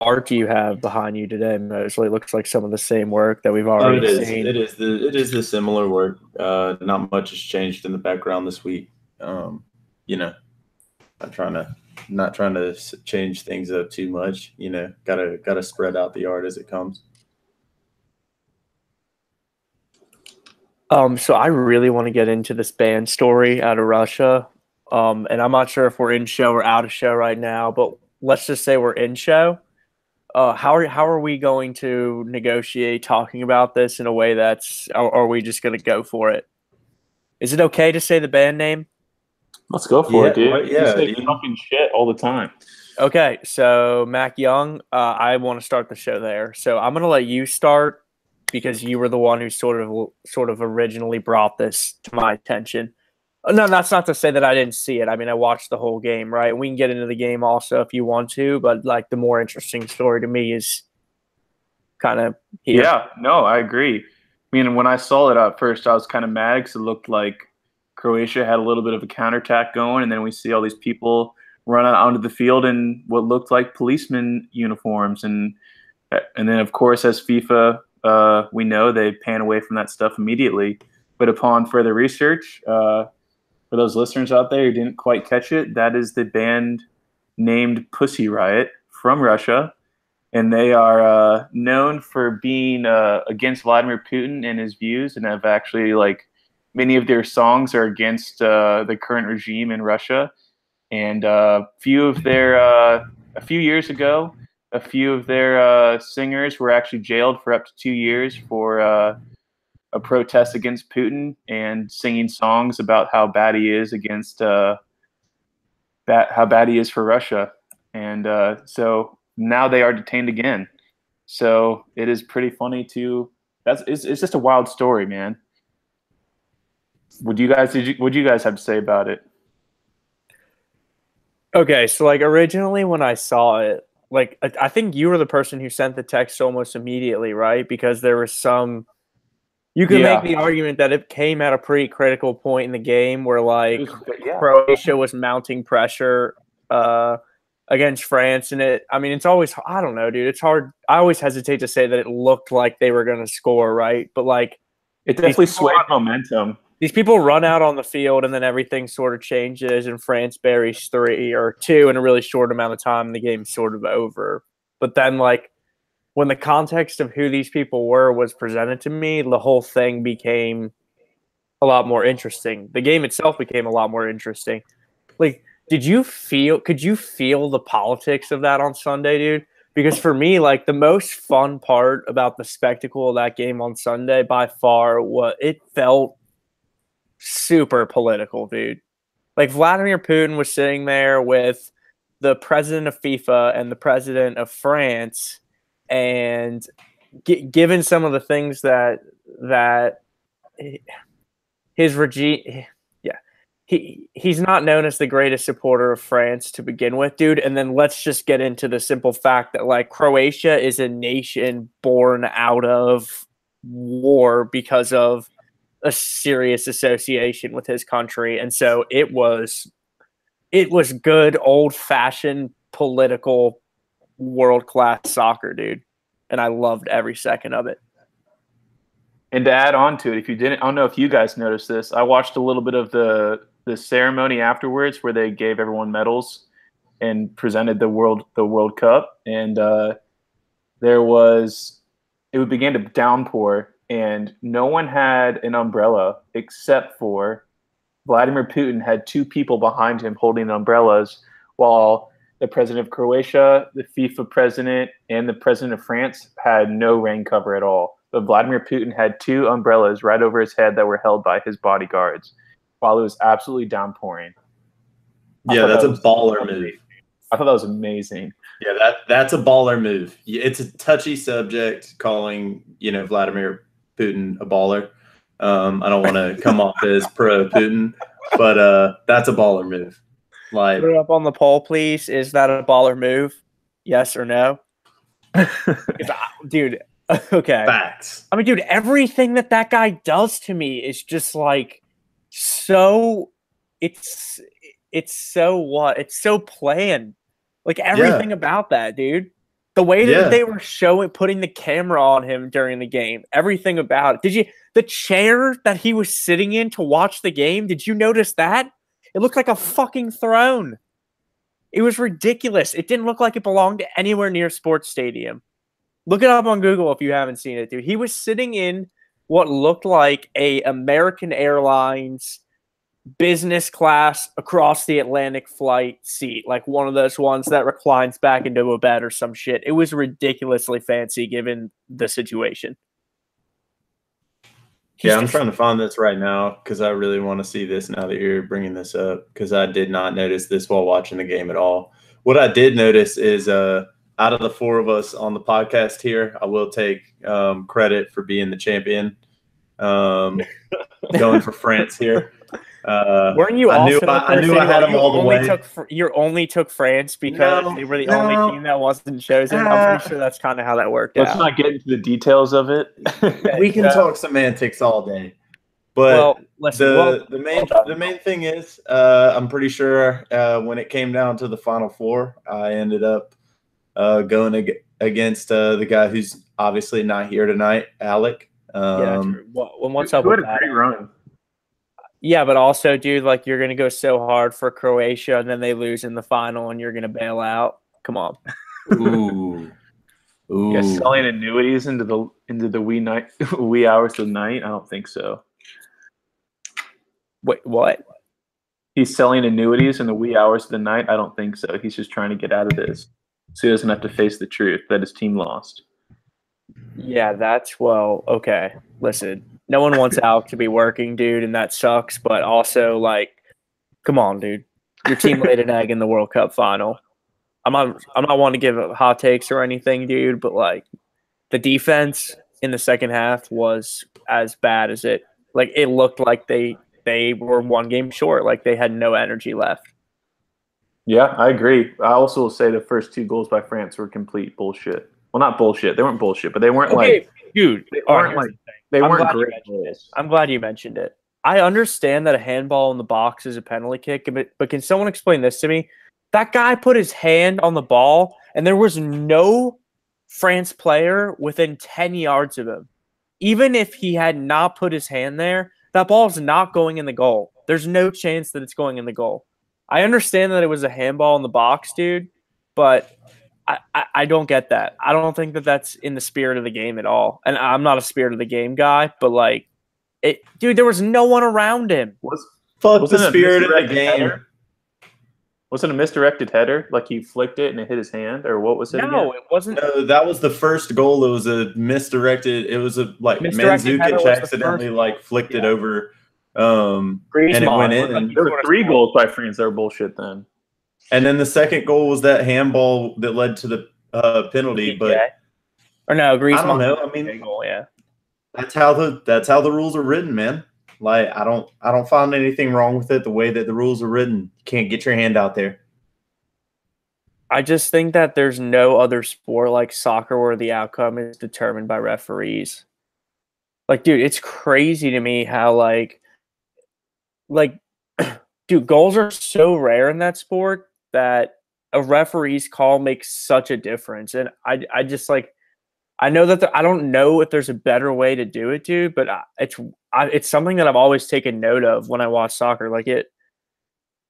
art do you have behind you today? Mostly looks like some of the same work that we've Oh, already it is. seen. It is the similar work. Not much has changed in the background this week. You know, not trying to not trying to change things up too much. Gotta spread out the art as it comes. So I really want to get into this band story out of Russia. And I'm not sure if we're in show or out of show right now, but let's just say we're in show. How are we going to negotiate talking about this in a way that's, or are we just going to go for it? Is it okay to say the band name? Let's go for it, Yeah, dude. right. We Yeah, say dude. fucking shit all the time. Okay, so Mac Young, I want to start the show there. So I'm going to let you start because you were the one who sort of originally brought this to my attention. No, that's not to say that I didn't see it. I mean, I watched the whole game, right? We can get into the game also if you want to, but like the more interesting story to me is kind of here. Yeah, no, I agree. I mean, when I saw it at first, I was kind of mad because it looked like Croatia had a little bit of a counterattack going, and then we see all these people run out onto the field in what looked like policeman uniforms, and then of course, as FIFA, we know they pan away from that stuff immediately. But upon further research, for those listeners out there who didn't quite catch it, that is the band named Pussy Riot from Russia, and they are known for being against Vladimir Putin and his views, and have actually like many of their songs are against the current regime in Russia. And a few years ago, a few of their singers were actually jailed for up to 2 years for a protest against Putin and singing songs about how bad he is against how bad he is for Russia. And so now they are detained again. So it is pretty funny to. It's just a wild story, man. What do you guys have to say about it? Okay, so like originally when I saw it, like I think you were the person who sent the text almost immediately, right? Because there was some you could make Yeah, the argument that it came at a pretty critical point in the game where it like was. Yeah, Croatia was mounting pressure uh against France and it I mean it's always I don't know, dude. It's hard. I always hesitate to say that it looked like they were going to score, right? But like it these definitely people swayed momentum. these people run out on the field and then everything sort of changes and France buries three or two in a really short amount of time and the game's sort of over. But then like when the context of who these people were was presented to me, the whole thing became a lot more interesting. The game itself became a lot more interesting. Like, could you feel the politics of that on Sunday, dude? Because for me, like the most fun part about the spectacle of that game on Sunday by far what it felt super political, dude. Like Vladimir Putin was sitting there with the president of FIFA and the president of France, and given some of the things that his regime, yeah, he's not known as the greatest supporter of France to begin with, dude. And then let's just get into the simple fact that like Croatia is a nation born out of war because of a serious association with his country, and so it was good old fashioned political world class soccer, dude, and I loved every second of it. And to add on to it, if you didn't, I don't know if you guys noticed this. I watched a little bit of the ceremony afterwards, where they gave everyone medals and presented the World Cup, and there was it began to downpour, and no one had an umbrella except for Vladimir Putin had two people behind him holding umbrellas, while the president of Croatia, the FIFA president, and the president of France had no rain cover at all. But Vladimir Putin had two umbrellas right over his head that were held by his bodyguards while it was absolutely downpouring. I Yeah, thought that's that a was baller move. I thought that was amazing. Yeah, that's a baller move. It's a touchy subject calling Vladimir Putin a baller. I don't want to come off as pro Putin, but that's a baller move. Like, Put it up on the poll, please. Is that a baller move? Yes or no? Dude, okay. facts. I mean, dude, everything that guy does to me is just like so. It's so what? It's so planned. Like Yeah, everything about that, dude. The way that they were putting the camera on him during the game, everything about it. The chair that he was sitting in to watch the game, did you notice that? It looked like a fucking throne. It was ridiculous. It didn't look like it belonged to anywhere near Sports Stadium. Look it up on Google if you haven't seen it, dude. He was sitting in what looked like a American Airlines business class across the Atlantic flight seat, like one of those ones that reclines back into a bed or some shit. It was ridiculously fancy given the situation. I'm trying to find this right now because I really want to see this now that you're bringing this up, because I did not notice this while watching the game at all. What I did notice is out of the four of us on the podcast here, I will take credit for being the champion, going for France here. Weren't you I also knew I had them all the way. You only took France because they were the only team that wasn't chosen. I'm pretty sure that's kind of how that worked out. Let's not get into the details of it. We can talk semantics all day. But the main thing is, I'm pretty sure when it came down to the Final Four, I ended up going against the guy who's obviously not here tonight, Alec. What's up with that? Great run. Yeah, but also, dude, like you're gonna go so hard for Croatia, and then they lose in the final, and you're gonna bail out. Come on. Ooh. Yeah, selling annuities into the wee hours of the night. I don't think so. Wait, what? He's selling annuities in the wee hours of the night. I don't think so. He's just trying to get out of this, so he doesn't have to face the truth that his team lost. Yeah, okay. Listen, no one wants Alec to be working, dude, and that sucks. But also, like, come on, dude. Your team laid an egg in the World Cup final. I'm not wanting to give hot takes or anything, dude, but like, the defense in the second half was as bad as it. Like, it looked like they were one game short. Like, they had no energy left. Yeah, I agree. I also will say the first 2 goals by France were complete bullshit. Well, not bullshit. They weren't bullshit, but they weren't dude. They weren't great goals. I'm glad you mentioned it. I understand that a handball in the box is a penalty kick, but can someone explain this to me? That guy put his hand on the ball, and there was no France player within 10 yards of him. Even if he had not put his hand there, that ball is not going in the goal. There's no chance that it's going in the goal. I understand that it was a handball in the box, dude, but I don't get that. I don't think that that's in the spirit of the game at all. And I'm not a spirit of the game guy, but like, dude, there was no one around him. Fuck the spirit of the game. Header? Was it a misdirected header? Like he flicked it and it hit his hand, or what was it? No, it wasn't. No, that was the first goal. It was a misdirected. It was a Mandzukic accidentally flicked it over, and it went in. And there were 3 goals by France that were bullshit then. And then the second goal was that handball that led to the penalty. But Griezmann. I don't know. I mean, goal, yeah. That's how the rules are written, man. Like I don't find anything wrong with it. The way that the rules are written, you can't get your hand out there. I just think that there's no other sport like soccer where the outcome is determined by referees. Like, dude, it's crazy to me how like, dude, goals are so rare in that sport that a referee's call makes such a difference. And I just like, I know that I don't know if there's a better way to do it, dude, but it's something that I've always taken note of when I watch soccer. Like a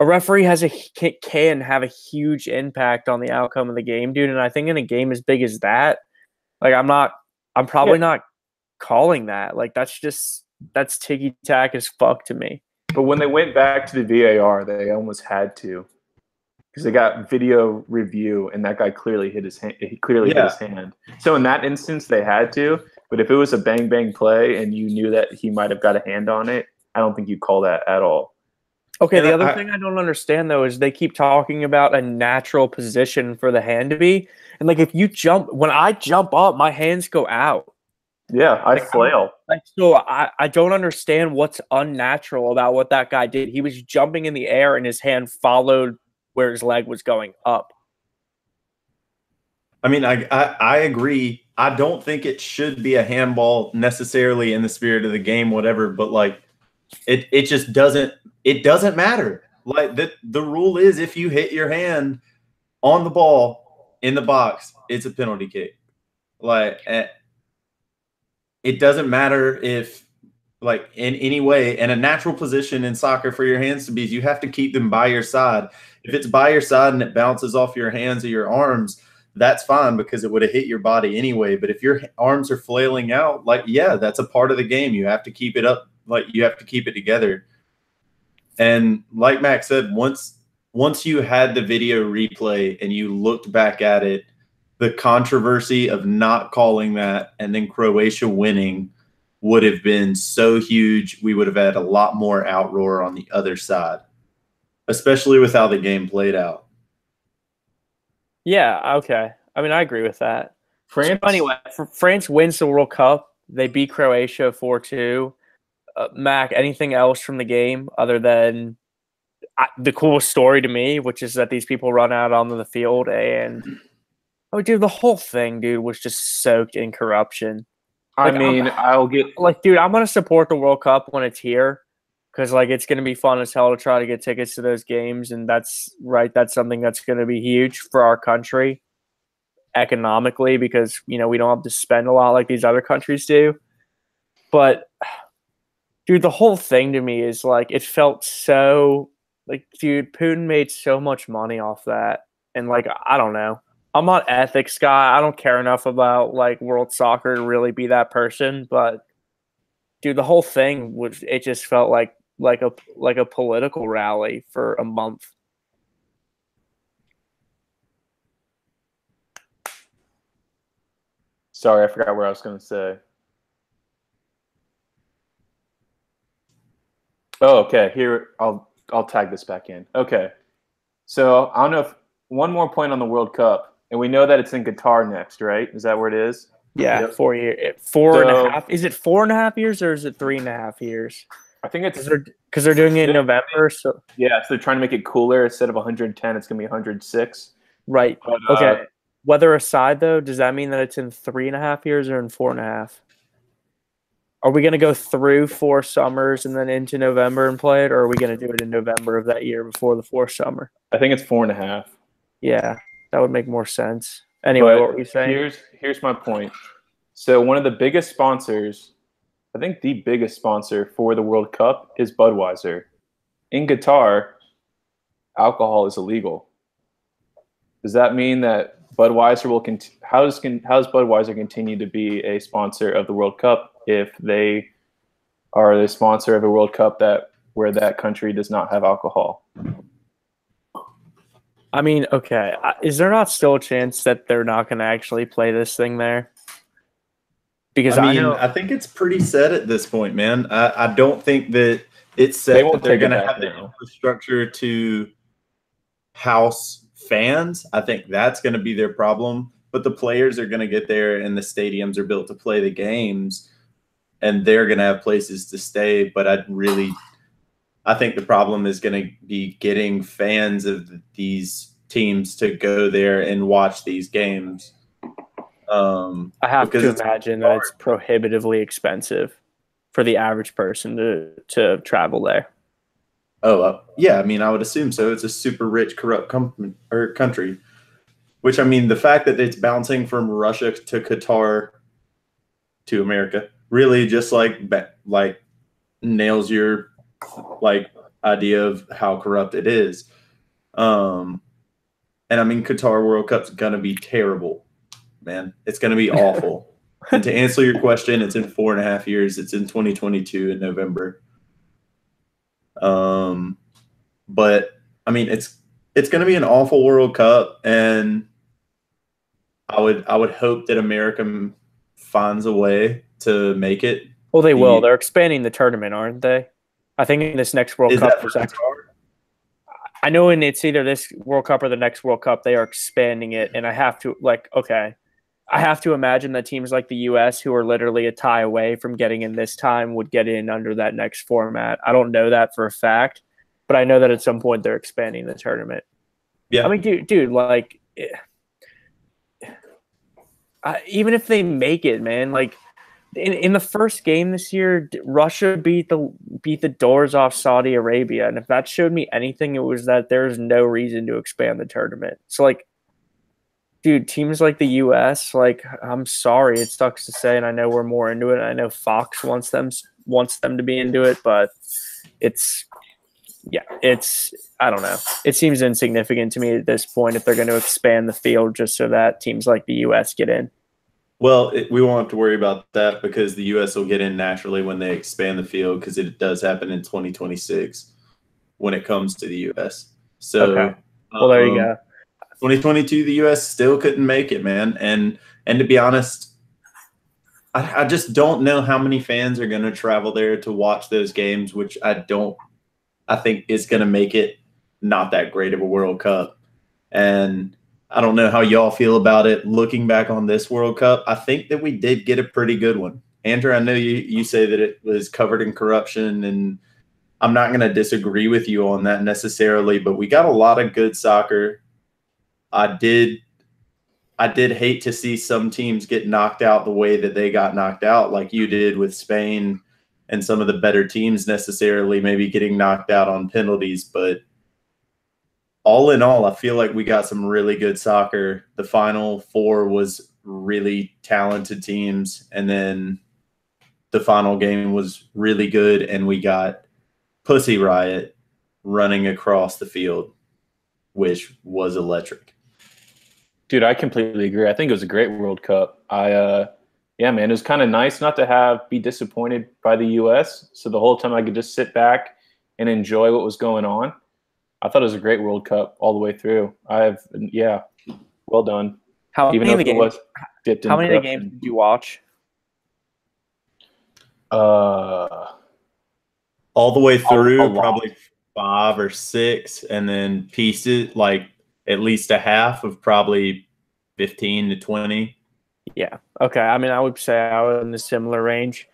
referee can have a huge impact on the outcome of the game, dude. And I think in a game as big as that, like I'm probably not calling that. Like that's ticky tack as fuck to me. But when they went back to the VAR, they almost had to, because they got video review, and that guy clearly hit his hand. He clearly hit his hand. So in that instance, they had to. But if it was a bang bang play and you knew that he might have got a hand on it, I don't think you'd call that at all. Okay, and the other thing I don't understand though is they keep talking about a natural position for the hand to be, and like if you when I jump up, my hands go out. Yeah, I flail. So I don't understand what's unnatural about what that guy did. He was jumping in the air and his hand followed where his leg was going up. I mean, I agree. I don't think it should be a handball necessarily in the spirit of the game, whatever, but like it just doesn't matter. Like the rule is if you hit your hand on the ball in the box, it's a penalty kick. Like, it doesn't matter if, like, in any way, and a natural position in soccer for your hands to be is you have to keep them by your side. If it's by your side and it bounces off your hands or your arms, that's fine because it would have hit your body anyway. But if your arms are flailing out, like, yeah, that's a part of the game. You have to keep it up. Like, you have to keep it together. And like Max said, once you had the video replay and you looked back at it, the controversy of not calling that and then Croatia winning would have been so huge. We would have had a lot more outroar on the other side, especially with how the game played out. Yeah, okay. I mean, I agree with that. France, So anyway, France wins the World Cup. They beat Croatia 4-2. Mac, anything else from the game other than the coolest story to me, which is that these people run out onto the field and, oh, dude, the whole thing, dude, was just soaked in corruption. I Like, mean, I'll get Like, dude, I'm going to support the World Cup when it's here because, like, it's going to be fun as hell to try to get tickets to those games. And that's something that's going to be huge for our country economically because, you know, we don't have to spend a lot like these other countries do. But, dude, the whole thing to me is, like, it felt so, like, dude, Putin made so much money off that. And, like, I don't know. I'm not ethics guy. I don't care enough about, like, world soccer to really be that person. But, dude, the whole thing it just felt like a political rally for a month. Sorry, I forgot what I was going to say. Oh, okay. Here, I'll tag this back in. Okay. So I don't know if one more point on the World Cup, and we know that it's in Qatar next, right? Is that where it is? Yeah, Yep. 4 years, 4.5. Is it 4.5 years or is it 3.5 years? I think it's because they're doing it in November. So yeah, so they're trying to make it cooler. Instead of 110, it's going to be 106. right. But, Okay. Weather aside, though, does that mean that it's in 3.5 years or in 4.5? Are we going to go through 4 summers and then into November and play it, or are we going to do it in November of that year before the 4th summer? I think it's 4.5. Yeah, that would make more sense. Anyway, But what were you saying? Here's my point. So one of the biggest sponsors, I think the biggest sponsor for the World Cup is Budweiser. In Qatar, alcohol is illegal. Does that mean that Budweiser will how does Budweiser continue to be a sponsor of the World Cup if they are the sponsor of a World Cup where that country does not have alcohol? I mean, okay, is there not still a chance that they're not going to actually play this thing there? Because I think it's pretty set at this point, man. I don't think that it's set that they're going to have the infrastructure to house fans. I think that's going to be their problem. But the players are going to get there, and the stadiums are built to play the games, and they're going to have places to stay. But I think the problem is going to be getting fans of these teams to go there and watch these games. I have to imagine that it's prohibitively expensive for the average person to travel there. Oh, yeah. I mean, I would assume so. It's a super rich, corrupt country. Which, I mean, the fact that it's bouncing from Russia to Qatar to America really just like nails your idea of how corrupt it is. And I mean, Qatar World Cup's gonna be terrible, man. It's gonna be awful. And to answer your question, it's in 4.5 years. It's in 2022 in November. But I mean, it's gonna be an awful World Cup, and I would hope that America finds a way to make it. Well, they will. They're expanding the tournament, aren't they? I think in this next World Cup. I know it's either this World Cup or the next World Cup, they are expanding it. And I have to I have to imagine that teams like the U.S., who are literally a tie away from getting in this time, would get in under that next format. I don't know that for a fact, but I know that at some point they're expanding the tournament. Yeah. I mean, dude, like, even if they make it, man, like, in the first game this year, Russia beat the doors off Saudi Arabia, and if that showed me anything, it was that there's no reason to expand the tournament. So, like, dude, teams like the U.S., like, I'm sorry, it sucks to say, and I know we're more into it. I know Fox wants them to be into it, but it's I don't know. It seems insignificant to me at this point if they're going to expand the field just so that teams like the U.S. get in. Well, we won't have to worry about that because the U.S. will get in naturally when they expand the field because it does happen in 2026 when it comes to the U.S. So, okay. Well, there you go. 2022, the U.S. still couldn't make it, man. And to be honest, I just don't know how many fans are going to travel there to watch those games, which I think is going to make it not that great of a World Cup. And I don't know how y'all feel about it. Looking back on this World Cup, I think that we did get a pretty good one. Andrew, I know you say that it was covered in corruption, and I'm not going to disagree with you on that necessarily, but we got a lot of good soccer. I did hate to see some teams get knocked out the way that they got knocked out, like you did with Spain and some of the better teams necessarily maybe getting knocked out on penalties. But all in all, I feel like we got some really good soccer. The Final Four was really talented teams, and then the final game was really good, and we got Pussy Riot running across the field, which was electric. Dude, I completely agree. I think it was a great World Cup. Yeah, man, it was kind of nice not to be disappointed by the U.S. So the whole time I could just sit back and enjoy what was going on. I thought it was a great World Cup all the way through. Well done. How many of the games did you watch? All the way through, probably 5 or 6, and then pieces like at least a half of probably 15 to 20. Yeah. Okay. I mean, I would say I was in a similar range.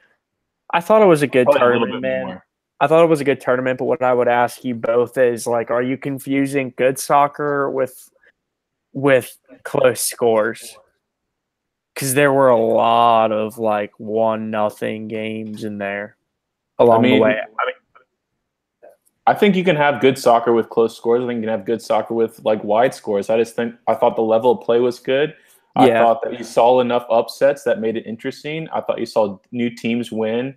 I thought it was a good tournament, man. More. I thought it was a good tournament, but what I would ask you both is, like, are you confusing good soccer with close scores? Because there were a lot of, like, 1-0 games in there along the way. I think you can have good soccer with close scores. I think you can have good soccer with, like, wide scores. I thought the level of play was good. Yeah. I thought that you saw enough upsets that made it interesting. I thought you saw new teams win.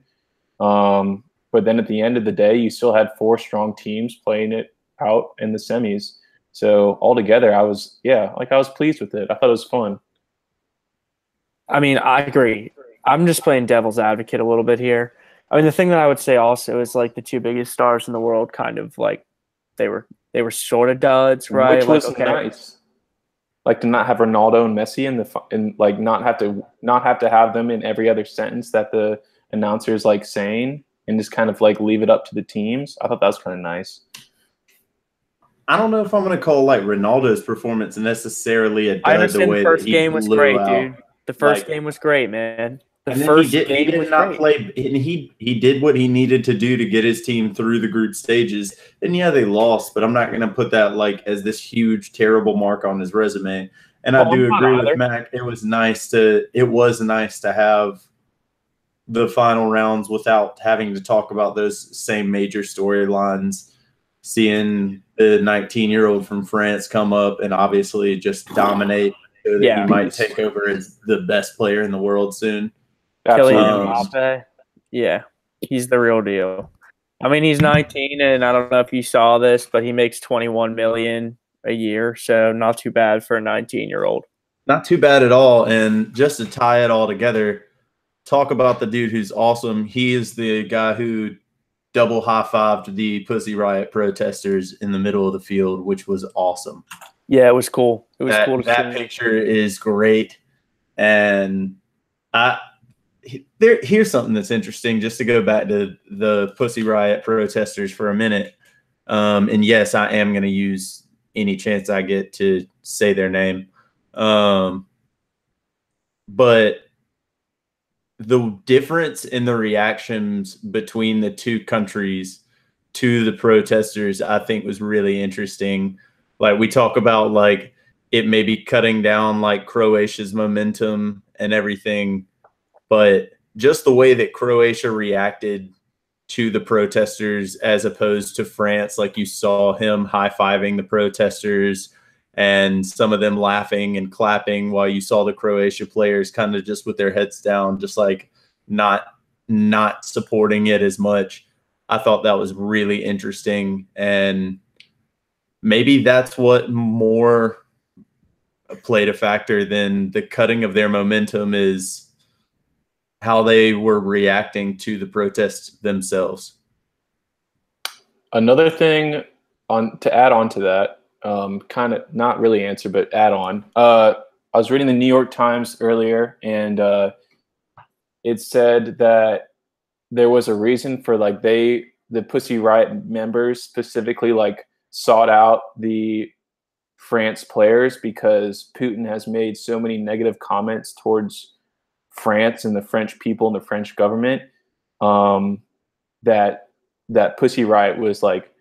But then at the end of the day, you still had 4 strong teams playing it out in the semis. So altogether, I was pleased with it. I thought it was fun. I mean, I agree. I'm just playing devil's advocate a little bit here. I mean, the thing that I would say also is, like, the 2 biggest stars in the world kind of, like, they were sort of duds, right? Which was nice. Like, to not have Ronaldo and Messi and like not have to have them in every other sentence that the announcer is, like, saying, and just kind of, like, leave it up to the teams. I thought that was kind of nice. I don't know if I'm going to call, like, Ronaldo's performance necessarily a dud the way that he game was great, dude. The first game was great, man. He did not play, and he did what he needed to do to get his team through the group stages. And yeah, they lost, but I'm not going to put that, like, as this huge, terrible mark on his resume. And I do agree with Mac. It was nice to have the final rounds without having to talk about those same major storylines. Seeing the 19-year-old from France come up and obviously just dominate, so that he might take over as the best player in the world soon. Kylian Mbappe, yeah, he's the real deal. I mean, he's 19, and I don't know if you saw this, but he makes $21 million a year, so not too bad for a 19-year-old. Not too bad at all. And just to tie it all together, talk about the dude who's awesome. He is the guy who double high-fived the Pussy Riot protesters in the middle of the field, which was awesome. Yeah, it was cool. It was cool to see. That picture is great. And here's something that's interesting, just to go back to the Pussy Riot protesters for a minute. And yes, I am going to use any chance I get to say their name. But the difference in the reactions between the 2 countries to the protesters, I think, was really interesting. Like, we talk about, like, it may be cutting down, like, Croatia's momentum and everything, but just the way that Croatia reacted to the protesters as opposed to France, like, you saw him high-fiving the protesters and some of them laughing and clapping while you saw the Croatia players kind of just with their heads down, just like not supporting it as much. I thought that was really interesting, and maybe that's what more played a factor than the cutting of their momentum is how they were reacting to the protests themselves. Another thing to add on to that, kind of not really answer, but add on. I was reading the New York Times earlier, and it said that there was a reason for like the Pussy Riot members specifically like sought out the France players because Putin has made so many negative comments towards France and the French people and the French government that Pussy Riot was like,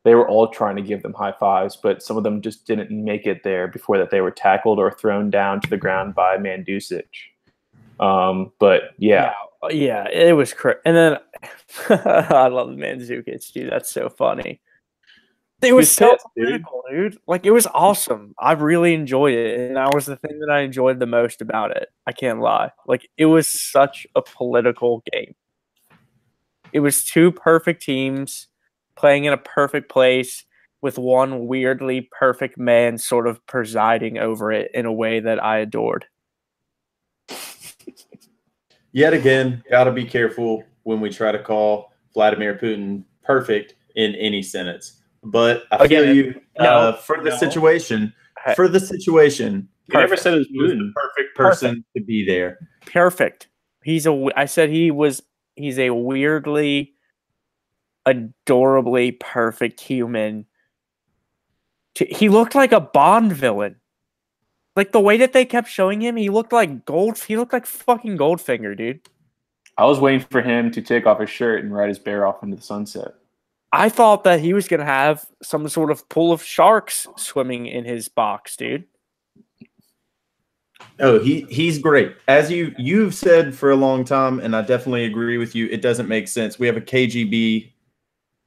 they were all trying to give them high fives, but some of them just didn't make it there before that they were tackled or thrown down to the ground by Mandusic. But yeah, it was crazy. And then I love Mandzukic, dude. That's so funny. It was so political, dude. Like, it was awesome. I really enjoyed it, and that was the thing that I enjoyed the most about it. I can't lie. Like, it was such a political game. It was two perfect teams playing in a perfect place with one weirdly perfect man sort of presiding over it in a way that I adored. Yet again, got to be careful when we try to call Vladimir Putin perfect in any sentence. But I feel you for the situation. For the situation, you never said it was Putin. The perfect person to be there. Perfect. I said he's a weirdly, adorably perfect human. He looked like a Bond villain. Like, the way that they kept showing him, he looked like fucking Goldfinger, dude. I was waiting for him to take off his shirt and ride his bear off into the sunset. I thought that he was going to have some sort of pool of sharks swimming in his box, dude. Oh, he's great. As you've said for a long time, and I definitely agree with you, it doesn't make sense. We have a KGB,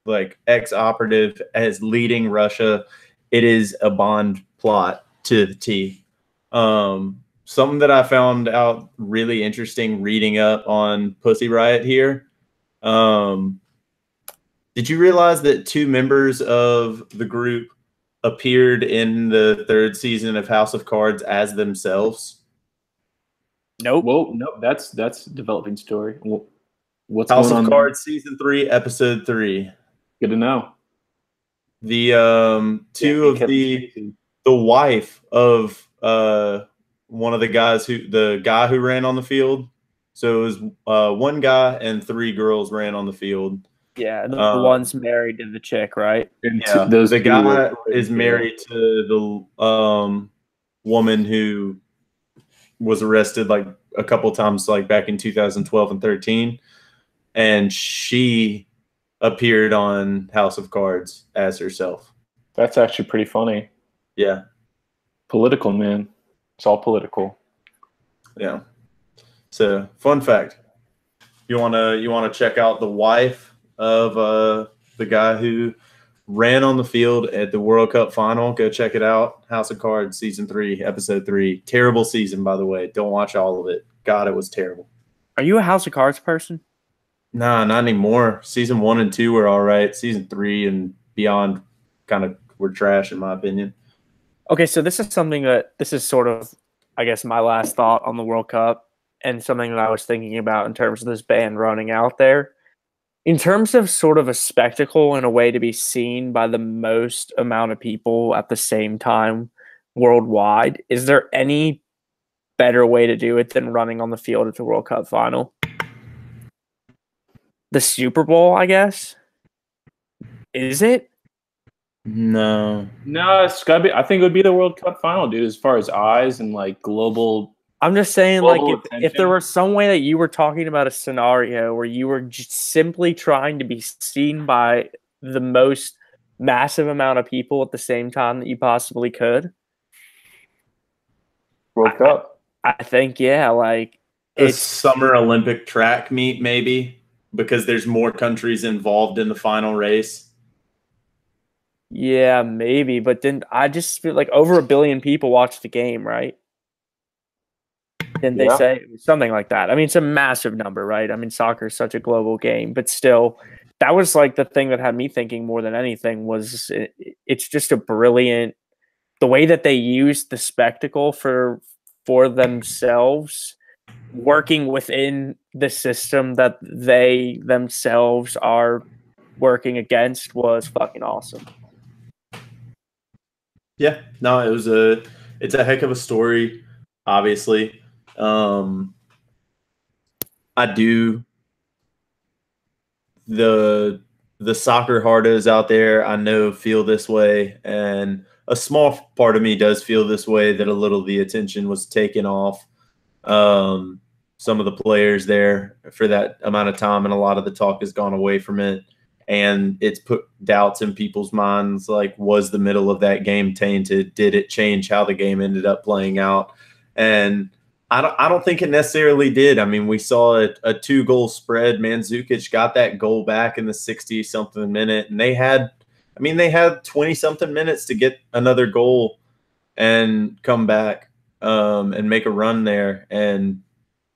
like, ex-operative as leading Russia. It is a Bond plot to the T. Something that I found out really interesting reading up on Pussy Riot here. Did you realize that two members of the group appeared in the third season of House of Cards as themselves? Nope. Well, no, that's a developing story. What's House going of on Cards season 3, episode 3. Good to know. The the wife of one of the guys the guy who ran on the field. So it was one guy and 3 girls ran on the field. Yeah, the one's married to the chick, right? Yeah, the guy is married to the woman who was arrested like a couple times, like back in 2012 and 13, and she appeared on House of Cards as herself. That's actually pretty funny. Yeah, political, man. It's all political. Yeah. So, fun fact: you wanna check out the wife of the guy who ran on the field at the World Cup final. Go check it out. House of Cards season 3, episode 3. Terrible season, by the way. Don't watch all of it. God, it was terrible. Are you a House of Cards person? Nah, not anymore. Season 1 and 2 were all right. Season 3 and beyond kind of were trash, in my opinion. Okay, so this is sort of, I guess, my last thought on the World Cup and something that I was thinking about in terms of this ban running out there. In terms of sort of a spectacle and a way to be seen by the most amount of people at the same time worldwide, is there any better way to do it than running on the field at the World Cup final? The Super Bowl, I guess? Is it? No, it's gotta be. I think it would be the World Cup final, dude. As far as eyes and like global. I'm just saying, like, if there was some way that you were talking about a scenario where you were just simply trying to be seen by the most massive amount of people at the same time that you possibly could. World Cup. I think, yeah, like it's Summer Olympic track meet, maybe, because there's more countries involved in the final race. Yeah, maybe, but then I just feel like over 1 billion people watched the game, right? Didn't they Yeah. say it was something like that? I mean, it's a massive number, right? I mean, soccer is such a global game, but still, that was like the thing that had me thinking more than anything was it's just a brilliant the way that they used the spectacle for themselves, working within the system that they themselves are working against was fucking awesome. Yeah, no, it's a heck of a story, obviously. I do the soccer hardos out there I know feel this way, and a small part of me does feel this way that a little of the attention was taken off some of the players there for that amount of time, and a lot of the talk has gone away from it, and it's put doubts in people's minds, like, was the middle of that game tainted? Did it change how the game ended up playing out? And I don't think it necessarily did. I mean, we saw a 2-goal spread. Mandzukic got that goal back in the 60-something minute, and they had 20-something minutes to get another goal and come back and make a run there. And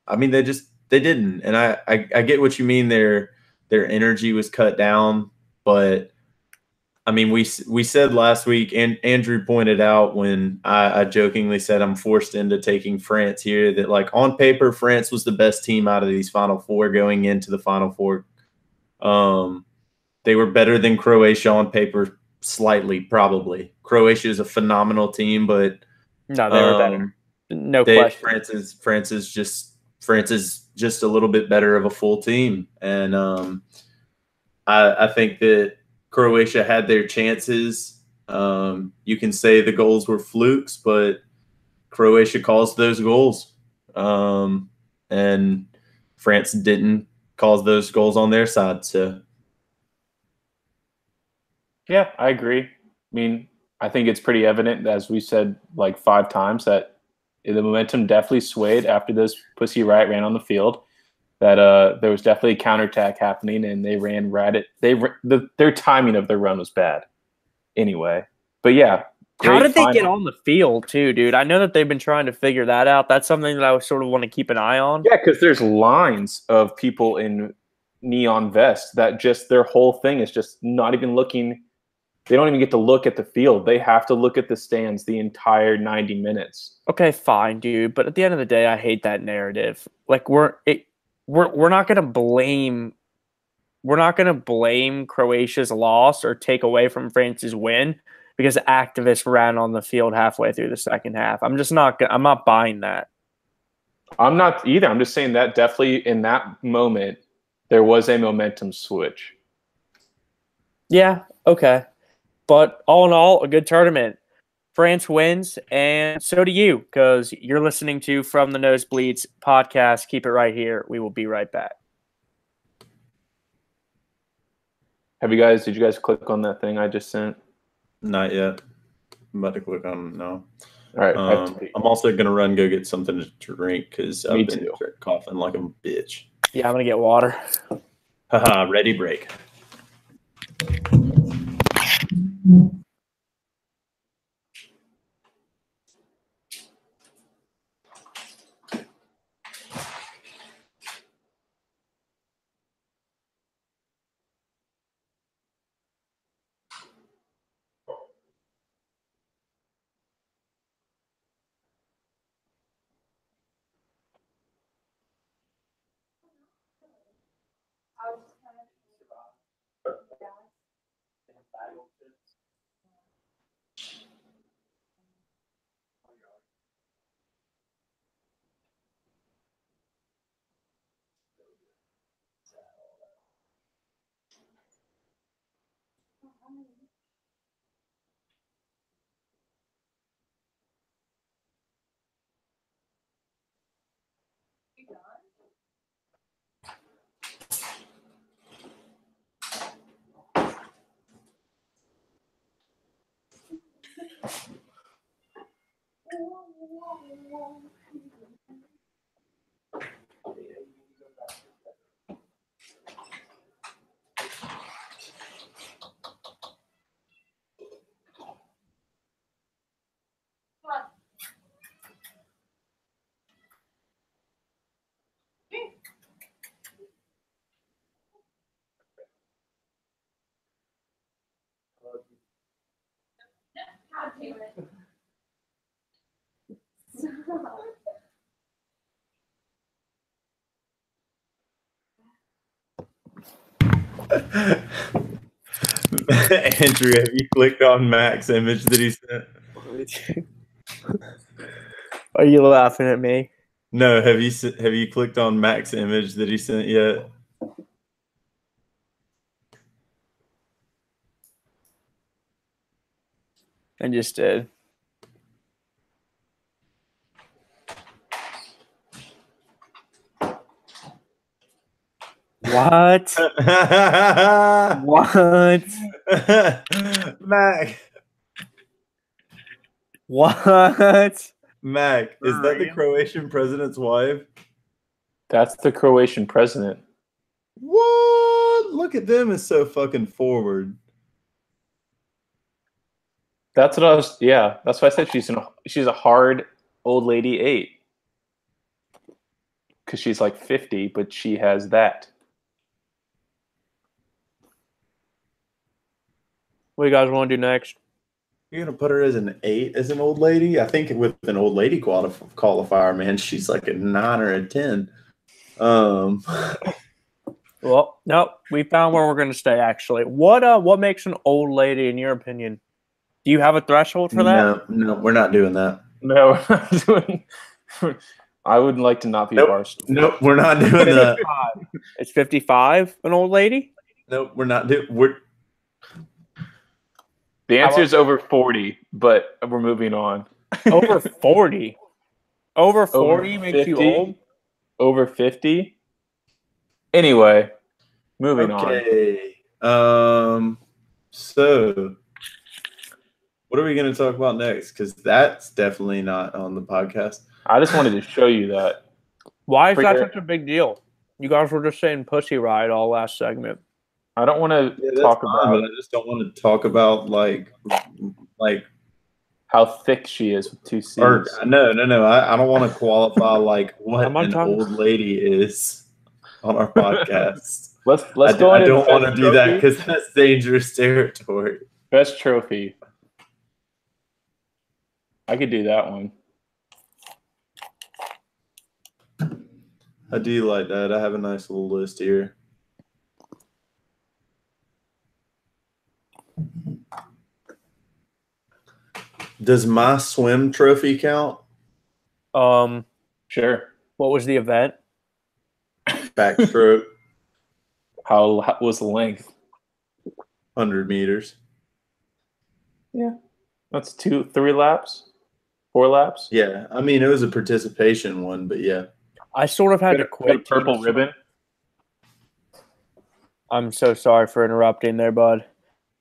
I mean, they didn't. And I get what you mean. Their energy was cut down, but I mean, we said last week, and Andrew pointed out when I jokingly said I'm forced into taking France here, that, like, on paper, France was the best team out of these Final Four going into the Final Four. They were better than Croatia on paper, slightly, probably. Croatia is a phenomenal team, but No, they were better. No question. France is just a little bit better of a full team, and I think that Croatia had their chances. You can say the goals were flukes, but Croatia caused those goals, and France didn't cause those goals on their side. So, Yeah, I agree. I mean, I think it's pretty evident, as we said like 5 times, that the momentum definitely swayed after this Pussy Riot ran on the field. That there was definitely a counterattack happening, and they ran right at their timing of their run was bad. Anyway, but yeah, How did they final. get on the field too, dude? I know that they've been trying to figure that out. That's something that I sort of want to keep an eye on. Yeah, because there's lines of people in neon vests that just their whole thing is just not even looking. They don't even get to look at the field. They have to look at the stands the entire 90 minutes. Okay, fine, dude. But at the end of the day, I hate that narrative. Like we're not gonna blame Croatia's loss or take away from France's win because activists ran on the field halfway through the second half. I'm not buying that. I'm not either. I'm just saying that definitely in that moment there was a momentum switch. Yeah, okay. But all in all, a good tournament. France wins, and so do you, because you're listening to From the Nosebleeds podcast. Keep it right here. We will be right back. Did you guys click on that thing I just sent? not yet. I'm about to click on no. All right. I'm also going to go get something to drink because I've been too. coughing like a bitch. Yeah, I'm going to get water. Haha, ready, break. Andrew, have you clicked on Mac's image that he sent? Are you laughing at me? No, have you clicked on Mac's image that he sent yet? I just did. What? What? Mac. What? Mac, is that the Croatian president's wife? That's the Croatian president. What? Look at them, is so fucking forward. That's what I was. Yeah, that's why I said she's a hard old lady 8. Because she's like 50, but she has that. What do you guys want to do next? You're gonna put her as an 8 as an old lady? I think with an old lady qualifier, man, she's like a 9 or a 10. Well, no, we found where we're going to stay. Actually, what makes an old lady in your opinion? Do you have a threshold for that? No, we're not doing that. No, we're not doing. I would like to not be barstool. Nope, we're not doing that. It's 55, an old lady? Nope, we're not doing. The answer is over 40, but we're moving on. Over 40? Over 40 makes you old? Over 50? Anyway, moving on. Okay. So, what are we going to talk about next? Because that's definitely not on the podcast. I just wanted to show you that. Why is that such a big deal? You guys were just saying pussy riot all last segment. I don't want to talk about. But I just don't want to talk about like how thick she is with 2 C's. No. I don't want to qualify like what an old lady is on our podcast. Let's go. I don't want to do that because that's dangerous territory. Best trophy. I could do that one. I do like that. I have a nice little list here. Does my swim trophy count? Sure. What was the event? Backstroke. How was the length? 100 meters. Yeah. That's 3 laps? 4 laps? Yeah. I mean, it was a participation one, but yeah. I sort of had to quit. A purple ribbon. I'm so sorry for interrupting there, bud.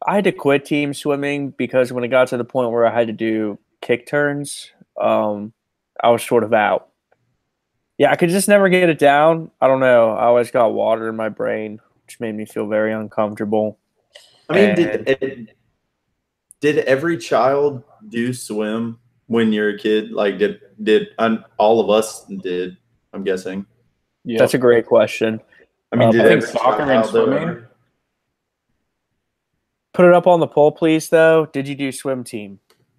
I had to quit team swimming because when it got to the point where I had to do kick turns, I was sort of out. Yeah, I could just never get it down. I don't know. I always got water in my brain, which made me feel very uncomfortable. I mean, did every child do swim when you're a kid? Like, did all of us did? I'm guessing. Yeah, that's a great question. I mean, I think soccer and swimming. Put it up on the poll, please, though. Did you do swim team?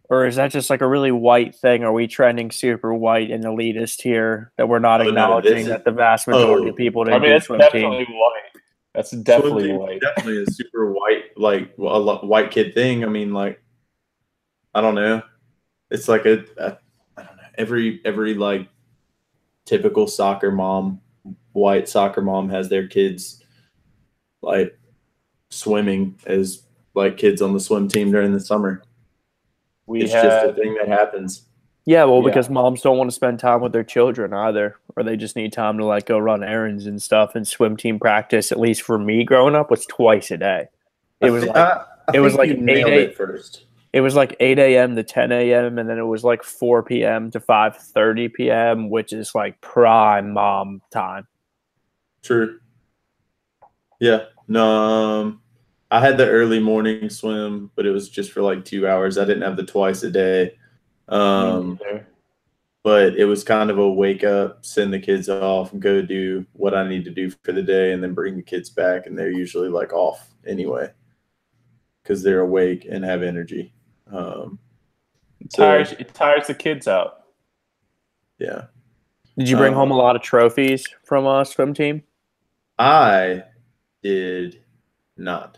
Or is that just like a really white thing? Are we trending super white and elitist here that we're not acknowledging that the vast majority of people didn't do swim team? Definitely white. That's definitely white. Definitely a super white, like a white kid thing. I mean, like, I don't know. It's like I don't know. Every like typical soccer mom, white soccer mom has their kids like swimming as like kids on the swim team during the summer. It's just a thing that happens. Yeah, well, because moms don't want to spend time with their children either, or they just need time to like go run errands and stuff. And swim team practice, at least for me growing up, was twice a day. It was like 8 a.m. to 10 a.m. and then it was like 4 p.m. to 5:30 p.m., which is like prime mom time. True. Yeah. No. I had the early morning swim, but it was just for like 2 hours. I didn't have the twice a day. But it was kind of a wake up, send the kids off, and go do what I need to do for the day, and then bring the kids back. And they're usually like off anyway because they're awake and have energy. It tires the kids out. Yeah. Did you bring home a lot of trophies from swim team? I did not.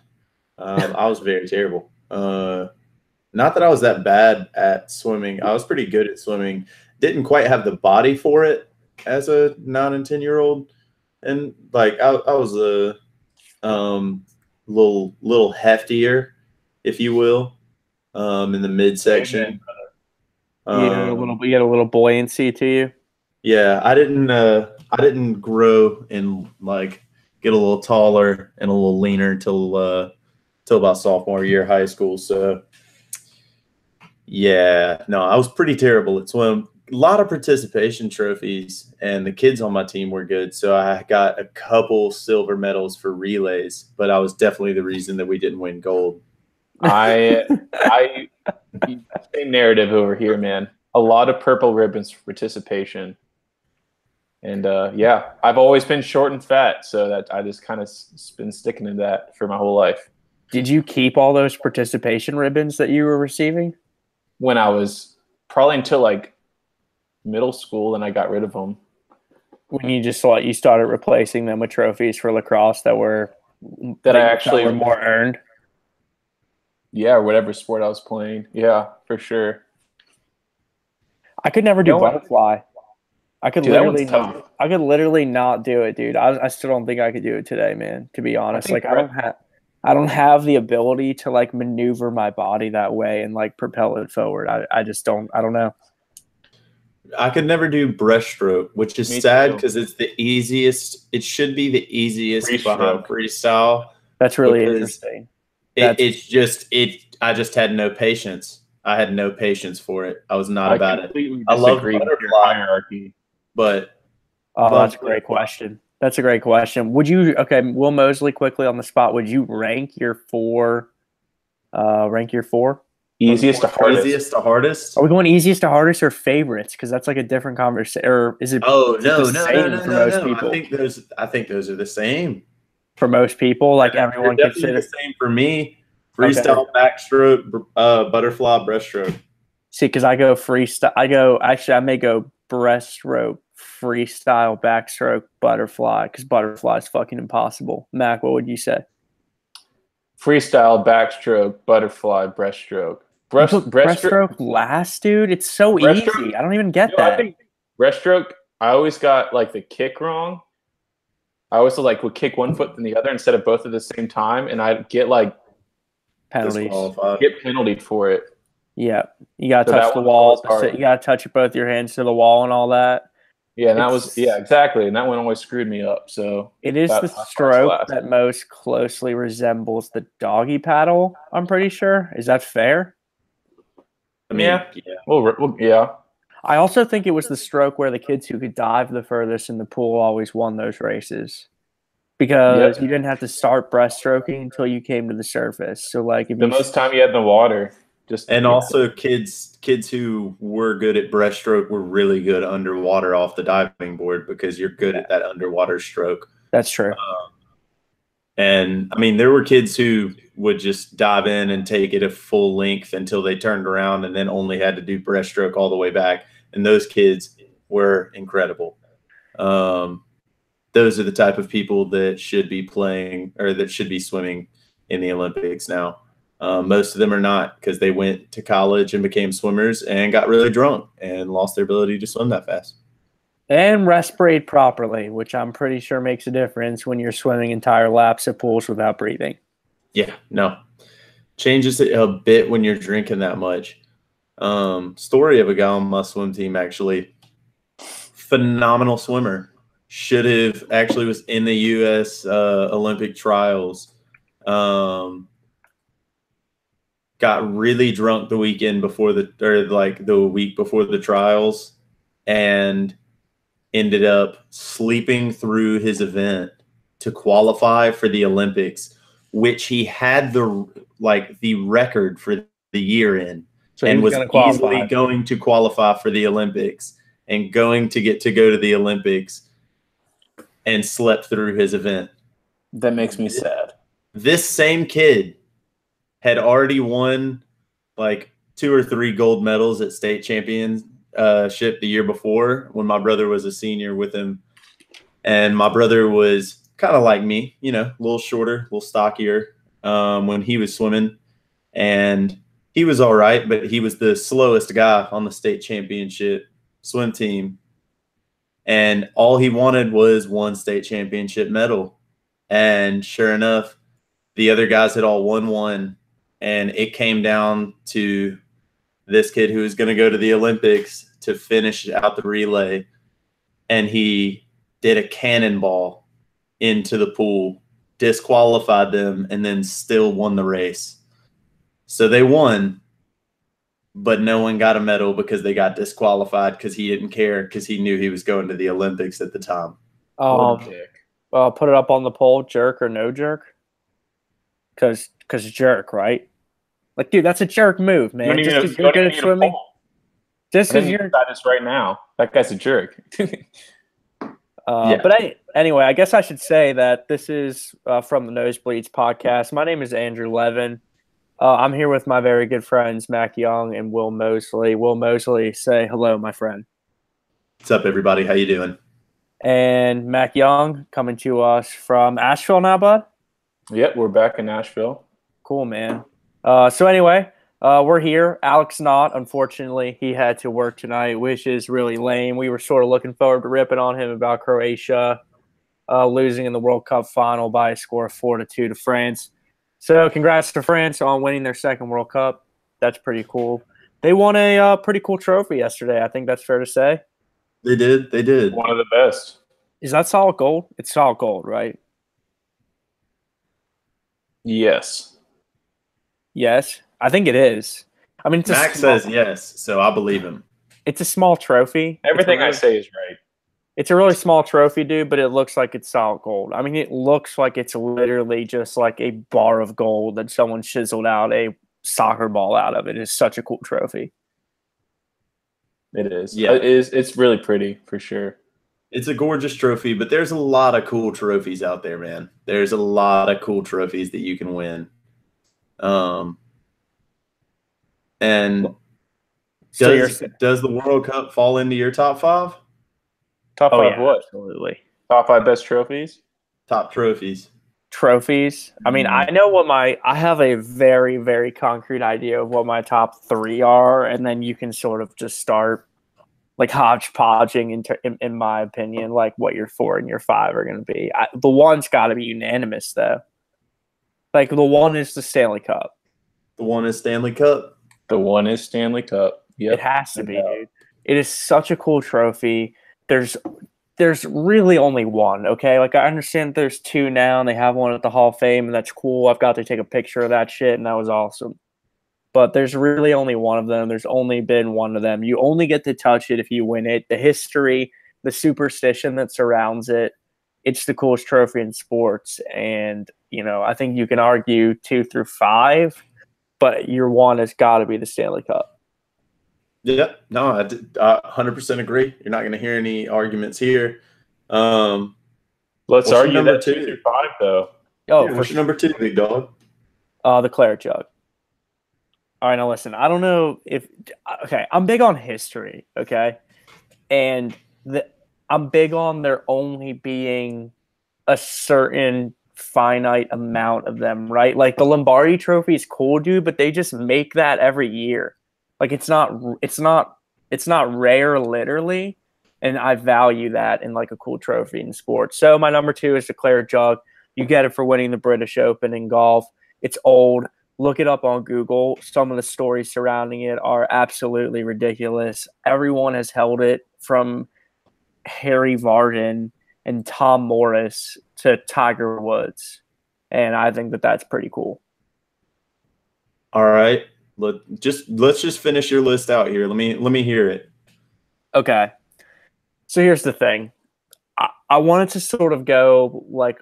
I was very terrible. Not that I was that bad at swimming. I was pretty good at swimming. Didn't quite have the body for it as a 9 and 10-year-old, and like I was a little heftier, if you will, in the midsection. You had a little buoyancy to you. Yeah, I didn't grow and like get a little taller and a little leaner till about sophomore year of high school. So yeah, no, I was pretty terrible at swim. A lot of participation trophies, and the kids on my team were good. So I got a couple silver medals for relays, but I was definitely the reason that we didn't win gold. I same narrative over here, man. A lot of purple ribbons for participation. And yeah, I've always been short and fat, so that I just kind of been sticking to that for my whole life. Did you keep all those participation ribbons that you were receiving? When I was probably until like middle school, and I got rid of them. When you started replacing them with trophies for lacrosse that were more earned. Yeah, or whatever sport I was playing. Yeah, for sure. I could never do butterfly. I could literally not do it, dude. I still don't think I could do it today, man. To be honest, like I don't have the ability to like maneuver my body that way and like propel it forward. I just don't. I don't know. I could never do breaststroke, which is sad because it's the easiest. It should be the easiest behind freestyle. That's really interesting. I just had no patience. I had no patience for it. I was not about it. I love butterfly hierarchy, but that's a great question. That's a great question. Would you? Okay, Will Mosley, quickly on the spot. Would you rank your four? Easiest to hardest. Easiest to hardest. Are we going easiest to hardest or favorites? Because that's like a different conversation. Or is it? Oh no. People? I think those are the same for most people. Like everyone considers the same for me. Freestyle, backstroke, butterfly, breaststroke. See, because I go freestyle. I may go breaststroke, freestyle, backstroke, butterfly. Because butterfly is fucking impossible. Mac, what would you say? Freestyle, backstroke, butterfly, breaststroke. Breaststroke last, dude. It's so easy. I don't even get that. I think breaststroke. I always got like the kick wrong. I always would kick one foot than the other instead of both at the same time, and I'd get like penalties. Get penaltied for it. Yeah, you gotta touch the wall. You gotta touch both your hands to the wall and all that. Yeah, and exactly, and that one always screwed me up. So it is the stroke that most closely resembles the doggy paddle. I'm pretty sure. Is that fair? I mean, yeah. Well, yeah. I also think it was the stroke where the kids who could dive the furthest in the pool always won those races. Because you didn't have to start breaststroking until you came to the surface. So, like, if the most time you had in the water, also kids who were good at breaststroke were really good underwater off the diving board because you're good at that underwater stroke. That's true. And I mean, there were kids who would just dive in and take it a full length until they turned around and then only had to do breaststroke all the way back. And those kids were incredible. Those are the type of people that should be playing or that should be swimming in the Olympics now. Most of them are not because they went to college and became swimmers and got really drunk and lost their ability to swim that fast. And respirate properly, which I'm pretty sure makes a difference when you're swimming entire laps of pools without breathing. Yeah, no. Changes it a bit when you're drinking that much. Story of a guy on my swim team, actually. Phenomenal swimmer. Was in the U.S. Olympic trials. Got really drunk the weekend before the week before the trials, and ended up sleeping through his event to qualify for the Olympics, which he had the record for the year in, and was easily going to qualify for the Olympics and going to get to go to the Olympics, and slept through his event. That makes me sad. This same kid had already won like 2 or 3 gold medals at state championship the year before when my brother was a senior with him. And my brother was kind of like me, a little shorter, a little stockier when he was swimming. And he was all right, but he was the slowest guy on the state championship swim team. And all he wanted was one state championship medal. And sure enough, the other guys had all won one. And it came down to this kid who was going to go to the Olympics to finish out the relay. And he did a cannonball into the pool, disqualified them, and then still won the race. So they won, but no one got a medal because they got disqualified because he didn't care because he knew he was going to the Olympics at the time. Put it up on the poll, jerk or no jerk? Because jerk, right? Like, dude, that's a jerk move, man. Just because you're good at swimming. Just because you're this right now, that guy's a jerk. But anyway, I guess I should say that this is from the Nosebleeds podcast. My name is Andrew Levin. I'm here with my very good friends, Mac Young and Will Mosley. Will Mosley, say hello, my friend. What's up, everybody? How you doing? And Mac Young coming to us from Asheville now, bud? Yep, we're back in Nashville. Cool, man. So anyway, we're here. Alex not, unfortunately. He had to work tonight, which is really lame. We were sort of looking forward to ripping on him about Croatia losing in the World Cup final by a score of 4-2 to France. So congrats to France on winning their second World Cup. That's pretty cool. They won a pretty cool trophy yesterday. I think that's fair to say. They did. One of the best. Is that solid gold? It's solid gold, right? Yes. Yes. I think it is. I mean, Max says yes, so I believe him. It's a small trophy. Everything I say is right. It's a really small trophy, dude, but it looks like it's solid gold. I mean, it looks like it's literally just like a bar of gold that someone chiseled out a soccer ball out of. It is such a cool trophy. It is. Yeah. It's really pretty, for sure. It's a gorgeous trophy, but there's a lot of cool trophies out there, man. There's a lot of cool trophies that you can win. And does the World Cup fall into your top five? Top five what? Absolutely. Top five best trophies? Top trophies. Trophies. I mean, I know I have a very, very concrete idea of what my top three are, and then you can sort of just start like hodgepodging in my opinion, like what your 4 and your 5 are going to be. The one's got to be unanimous, though. Like, the one is the Stanley Cup. The one is Stanley Cup. The one is Stanley Cup. Yep. It has to be, dude. It is such a cool trophy. There's really only one, okay? Like, I understand there's 2 now, and they have one at the Hall of Fame, and that's cool. I've got to take a picture of that shit, and that was awesome. But there's really only one of them. There's only been one of them. You only get to touch it if you win it. The history, the superstition that surrounds it, it's the coolest trophy in sports. And, I think you can argue 2 through 5, but your one has got to be the Stanley Cup. Yeah, no, I 100% agree. You're not going to hear any arguments here. Let's argue that 2 through 5, though. What's your number 2, big dog? The Claret Jug. All right, now listen. I don't know if I'm big on history, okay, and I'm big on there only being a certain finite amount of them, right? Like the Lombardi Trophy is cool, dude, but they just make that every year. Like it's not rare, literally, and I value that in like a cool trophy in sports. So my number 2 is the Claret Jug. You get it for winning the British Open in golf. It's old. Look it up on Google. Some of the stories surrounding it are absolutely ridiculous. Everyone has held it, from Harry Vardon and Tom Morris to Tiger Woods, and I think that that's pretty cool. All right. Let's just finish your list out here. Let me hear it. Okay. So here's the thing. I wanted to sort of go like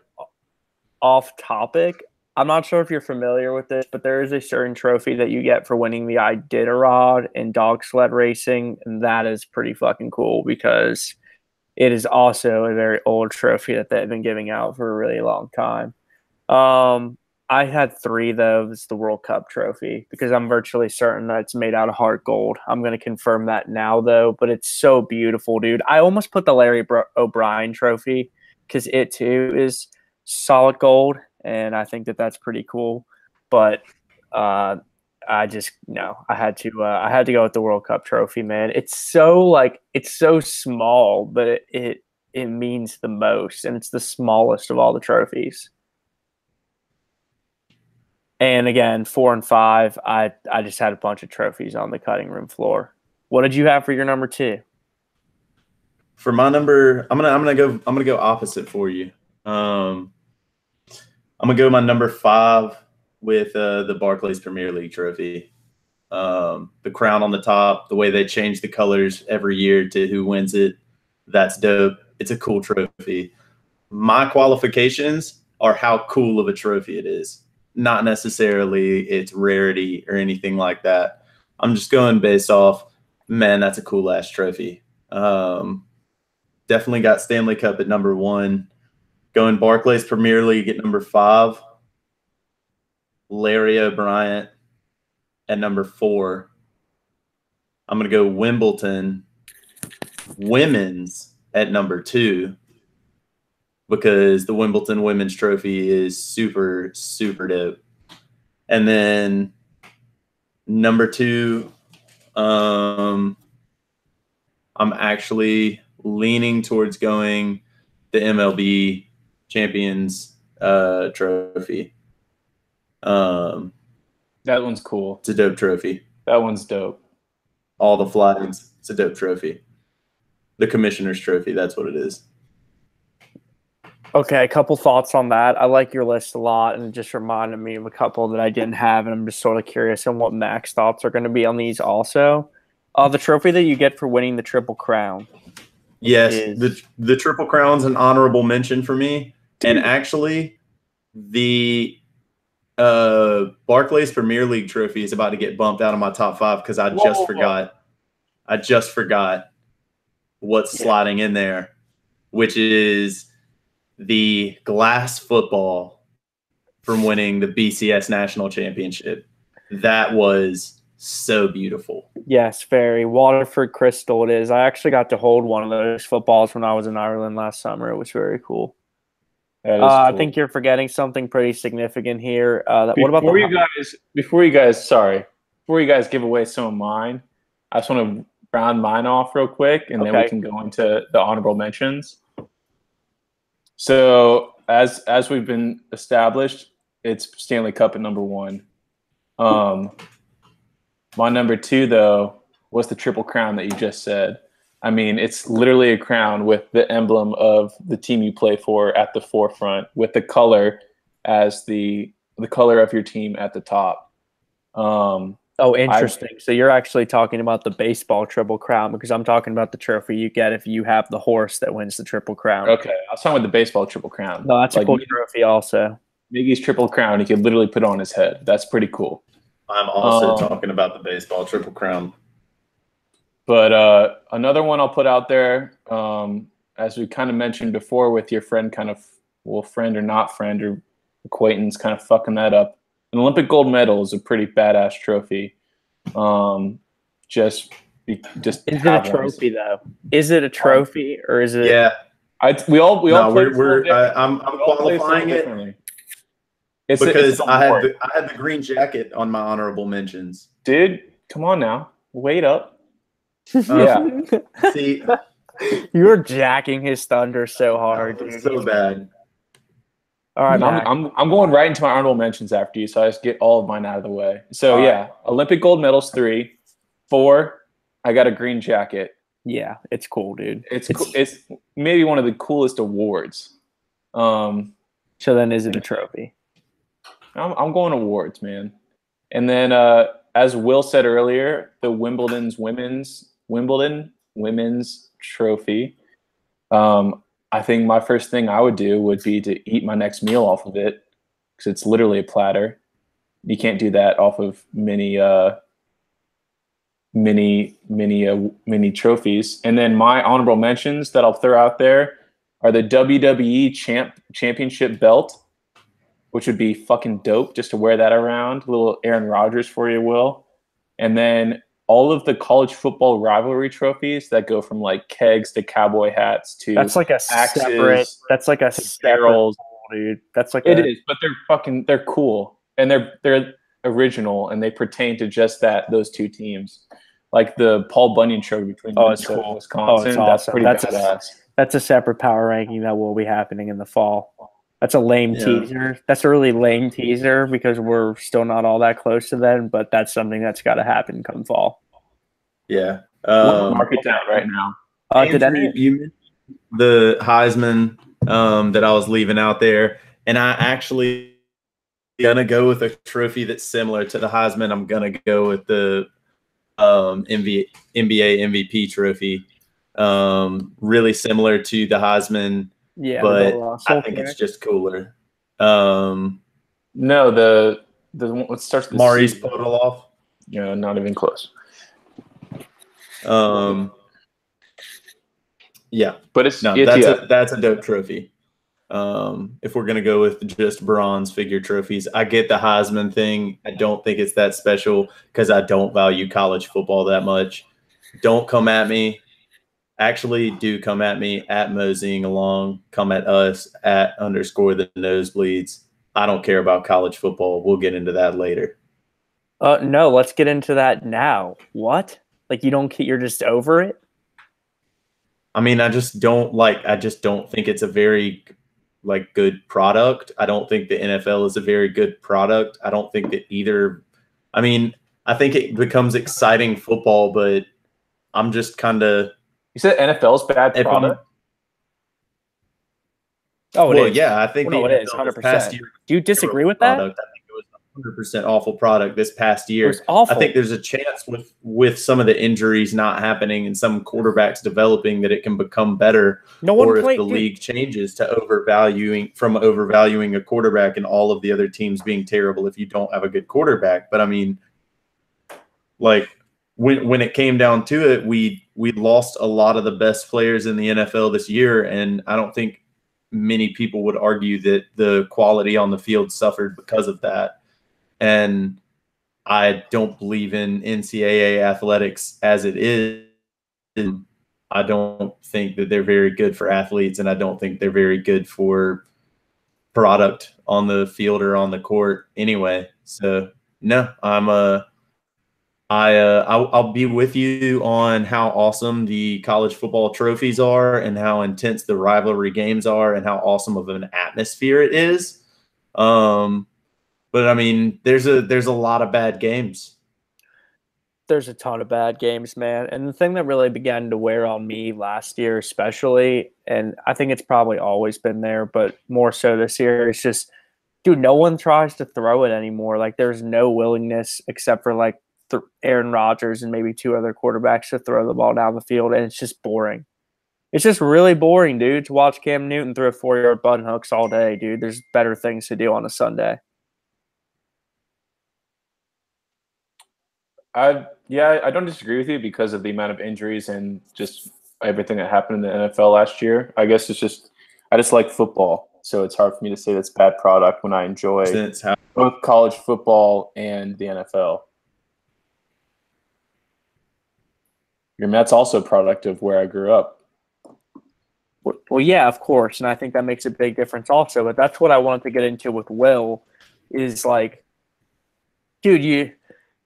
off topic. I'm not sure if you're familiar with this, but there is a certain trophy that you get for winning the Iditarod in dog sled racing, and that is pretty fucking cool because it is also a very old trophy that they've been giving out for a really long time. I had 3, though. It's the World Cup trophy because I'm virtually certain that it's made out of hard gold. I'm going to confirm that now, though, but it's so beautiful, dude. I almost put the Larry O'Brien trophy because it, too, is solid gold, and I think that that's pretty cool. But I just I had to go with the World Cup trophy, man. It's so small, but it means the most, and it's the smallest of all the trophies. And again, 4 and 5, I just had a bunch of trophies on the cutting room floor. What did you have for your number 2? For my number, I'm gonna go opposite for you. I'm gonna go my number 5 with the Barclays Premier League trophy. The crown on the top, the way they change the colors every year to who wins it, that's dope. It's a cool trophy. My qualifications are how cool of a trophy it is, not necessarily its rarity or anything like that. I'm just going based off, man, that's a cool ass trophy. Definitely got Stanley Cup at number 1. Going Barclays Premier League at number 5. Larry O'Brien at number 4. I'm going to go Wimbledon Women's at number 2 because the Wimbledon Women's Trophy is super, super dope. And then number 2, I'm actually leaning towards going the MLB Champions Trophy. That one's cool. It's a dope trophy. That one's dope. All the flags. It's a dope trophy. The Commissioner's Trophy. That's what it is. Okay, a couple thoughts on that. I like your list a lot, and it just reminded me of a couple that I didn't have, and I'm just sort of curious on what Mac's thoughts are going to be on these also. The trophy that you get for winning the Triple Crown. Yes, the Triple Crown's an honorable mention for me. And actually, the Barclays Premier League trophy is about to get bumped out of my top 5 because I just forgot what's sliding in there, which is the glass football from winning the BCS National Championship. That was so beautiful. Yes, very. Waterford Crystal it is. I actually got to hold one of those footballs when I was in Ireland last summer. It was very cool. That is cool. I think you're forgetting something pretty significant here. Before you guys give away some of mine, I just want to round mine off real quick, and then we can go into the honorable mentions. So as we've been established, it's Stanley Cup at number 1. My number 2 though was the Triple Crown that you just said. I mean, it's literally a crown with the emblem of the team you play for at the forefront, with the color as the color of your team at the top. Interesting. So you're actually talking about the baseball Triple Crown, because I'm talking about the trophy you get if you have the horse that wins the Triple Crown. Okay, I was talking about the baseball Triple Crown. No, that's a cool trophy also. Miggy's Triple Crown, he could literally put on his head. That's pretty cool. I'm also talking about the baseball Triple Crown. But another one I'll put out there, as we kind of mentioned before with your friend friend or not friend or acquaintance kind of fucking that up. An Olympic gold medal is a pretty badass trophy. Just is it a trophy though? Is it a trophy or is it? Yeah, we all. I'm qualifying it because I had the green jacket on my honorable mentions. Dude, come on now, wait up. Yeah. See, you're jacking his thunder so hard, dude. So bad. All right, I'm going right into my honorable mentions after you, so I just get all of mine out of the way. So Olympic gold medals 3, 4. I got a green jacket. Yeah, it's cool, dude. It's maybe one of the coolest awards. So then, is it a trophy? I'm going awards, man. And then, as Will said earlier, the Wimbledon women's trophy. I think my first thing I would do would be to eat my next meal off of it, because it's literally a platter. You can't do that off of many trophies. And then my honorable mentions that I'll throw out there are the WWE championship belt, which would be fucking dope just to wear that around. A little Aaron Rodgers for you, Will. And then all of the college football rivalry trophies that go from like kegs to cowboy hats to that's like a axes, separate. That's like a separate barrels. dude. That's like It is, but they're cool and they're original and they pertain to just those two teams. Like the Paul Bunyan Trophy between Minnesota and Wisconsin. it's That's awesome. pretty badass. That's a separate power ranking that will be happening in the fall. That's a lame teaser. That's a really lame teaser because we're still not all that close to then, but that's something that's got to happen come fall. Yeah. Mark it down right now. Did any you the Heisman that I was leaving out there, and I actually gonna go with a trophy that's similar to the Heisman. I'm gonna go with the NBA MVP trophy. Really similar to the Heisman, but I think it's just cooler. No, the one that starts with Maurice Podoloff. Yeah, not even close. Yeah, but that's a dope trophy. If we're gonna go with just bronze figure trophies, I get the Heisman thing. I don't think it's that special because I don't value college football that much. Don't come at me. Actually, do come at me at Moseying Along. Come at us at _ the Nosebleeds. I don't care about college football. We'll get into that later. No, let's get into that now. What? Like you're just over it? I mean, I just don't think it's a very good product. I don't think the NFL is a very good product. I don't think that either. I mean, I think it becomes exciting football, but I'm just kind of. You said NFL's bad product? Well, yeah, I think it is 100%. Do you disagree with that? I think it was 100% awful product this past year. It was awful. I think there's a chance with some of the injuries not happening and some quarterbacks developing that it can become better. Or if the league changes to overvaluing a quarterback and all of the other teams being terrible if you don't have a good quarterback. But I mean, when it came down to it, we lost a lot of the best players in the NFL this year, and I don't think many people would argue that the quality on the field suffered because of that. And I don't believe in NCAA athletics as it is. I don't think that they're very good for athletes, and I don't think they're very good for product on the field or on the court anyway. So no, I'll be with you on how awesome the college football trophies are and how intense the rivalry games are and how awesome of an atmosphere it is. But I mean, there's a lot of bad games. There's a ton of bad games, man. And the thing that really began to wear on me last year, especially, and I think it's probably always been there, but more so this year, it's just, dude, no one tries to throw it anymore. Like, there's no willingness except for Aaron Rodgers and maybe two other quarterbacks to throw the ball down the field, and it's just boring. It's just really boring, dude, to watch Cam Newton throw 4-yard button hooks all day, dude. There's better things to do on a Sunday. I don't disagree with you because of the amount of injuries and just everything that happened in the NFL last year. I guess I just like football, so it's hard for me to say that's bad product when I enjoy both college football and the NFL. I mean, that's also a product of where I grew up. Well, yeah, of course, and I think that makes a big difference also. But that's what I wanted to get into with Will is dude, you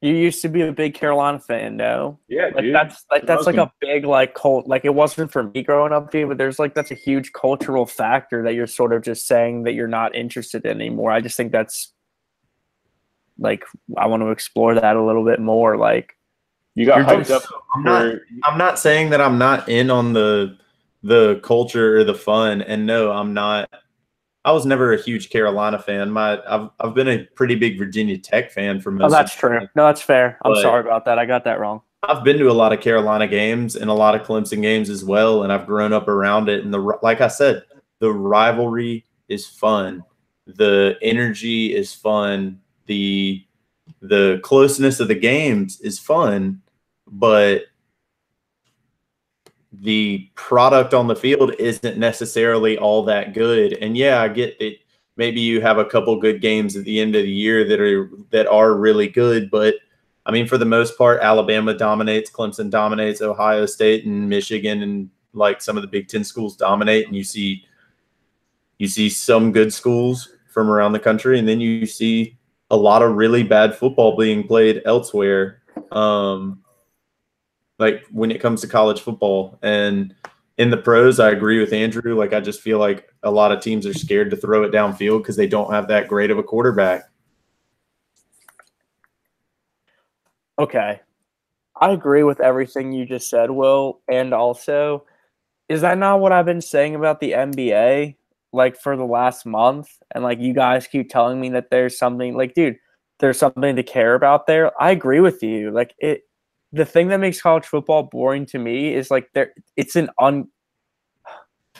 used to be a big Carolina fan, no? Yeah, dude. That's a big cult. It wasn't for me growing up, dude, but there's that's a huge cultural factor that you're sort of just saying that you're not interested in anymore. I just think that's I want to explore that a little bit more. You got hyped up. I'm not saying that I'm not in on the culture or the fun, and no, I'm not. I was never a huge Carolina fan. I've been a pretty big Virginia Tech fan for most. Oh, that's true. No, that's fair. I'm sorry about that. I got that wrong. I've been to a lot of Carolina games and a lot of Clemson games as well, and I've grown up around it. And like I said, the rivalry is fun. The energy is fun. The closeness of the games is fun, but the product on the field isn't necessarily all that good. And yeah, I get that maybe you have a couple good games at the end of the year that are really good, but I mean, for the most part, Alabama dominates, Clemson dominates, Ohio State and Michigan and some of the Big Ten schools dominate, and you see You see some good schools from around the country, and then you see a lot of really bad football being played elsewhere. Like when it comes to college football. And in the pros, I agree with Andrew. Like, I just feel like a lot of teams are scared to throw it downfield because they don't have that great of a quarterback. Okay. I agree with everything you just said, Will. And also, is that not what I've been saying about the NBA, like, for the last month? And, like, you guys keep telling me that there's something, like, dude, there's something to care about there. I agree with you. Like, the thing that makes college football boring to me is, like,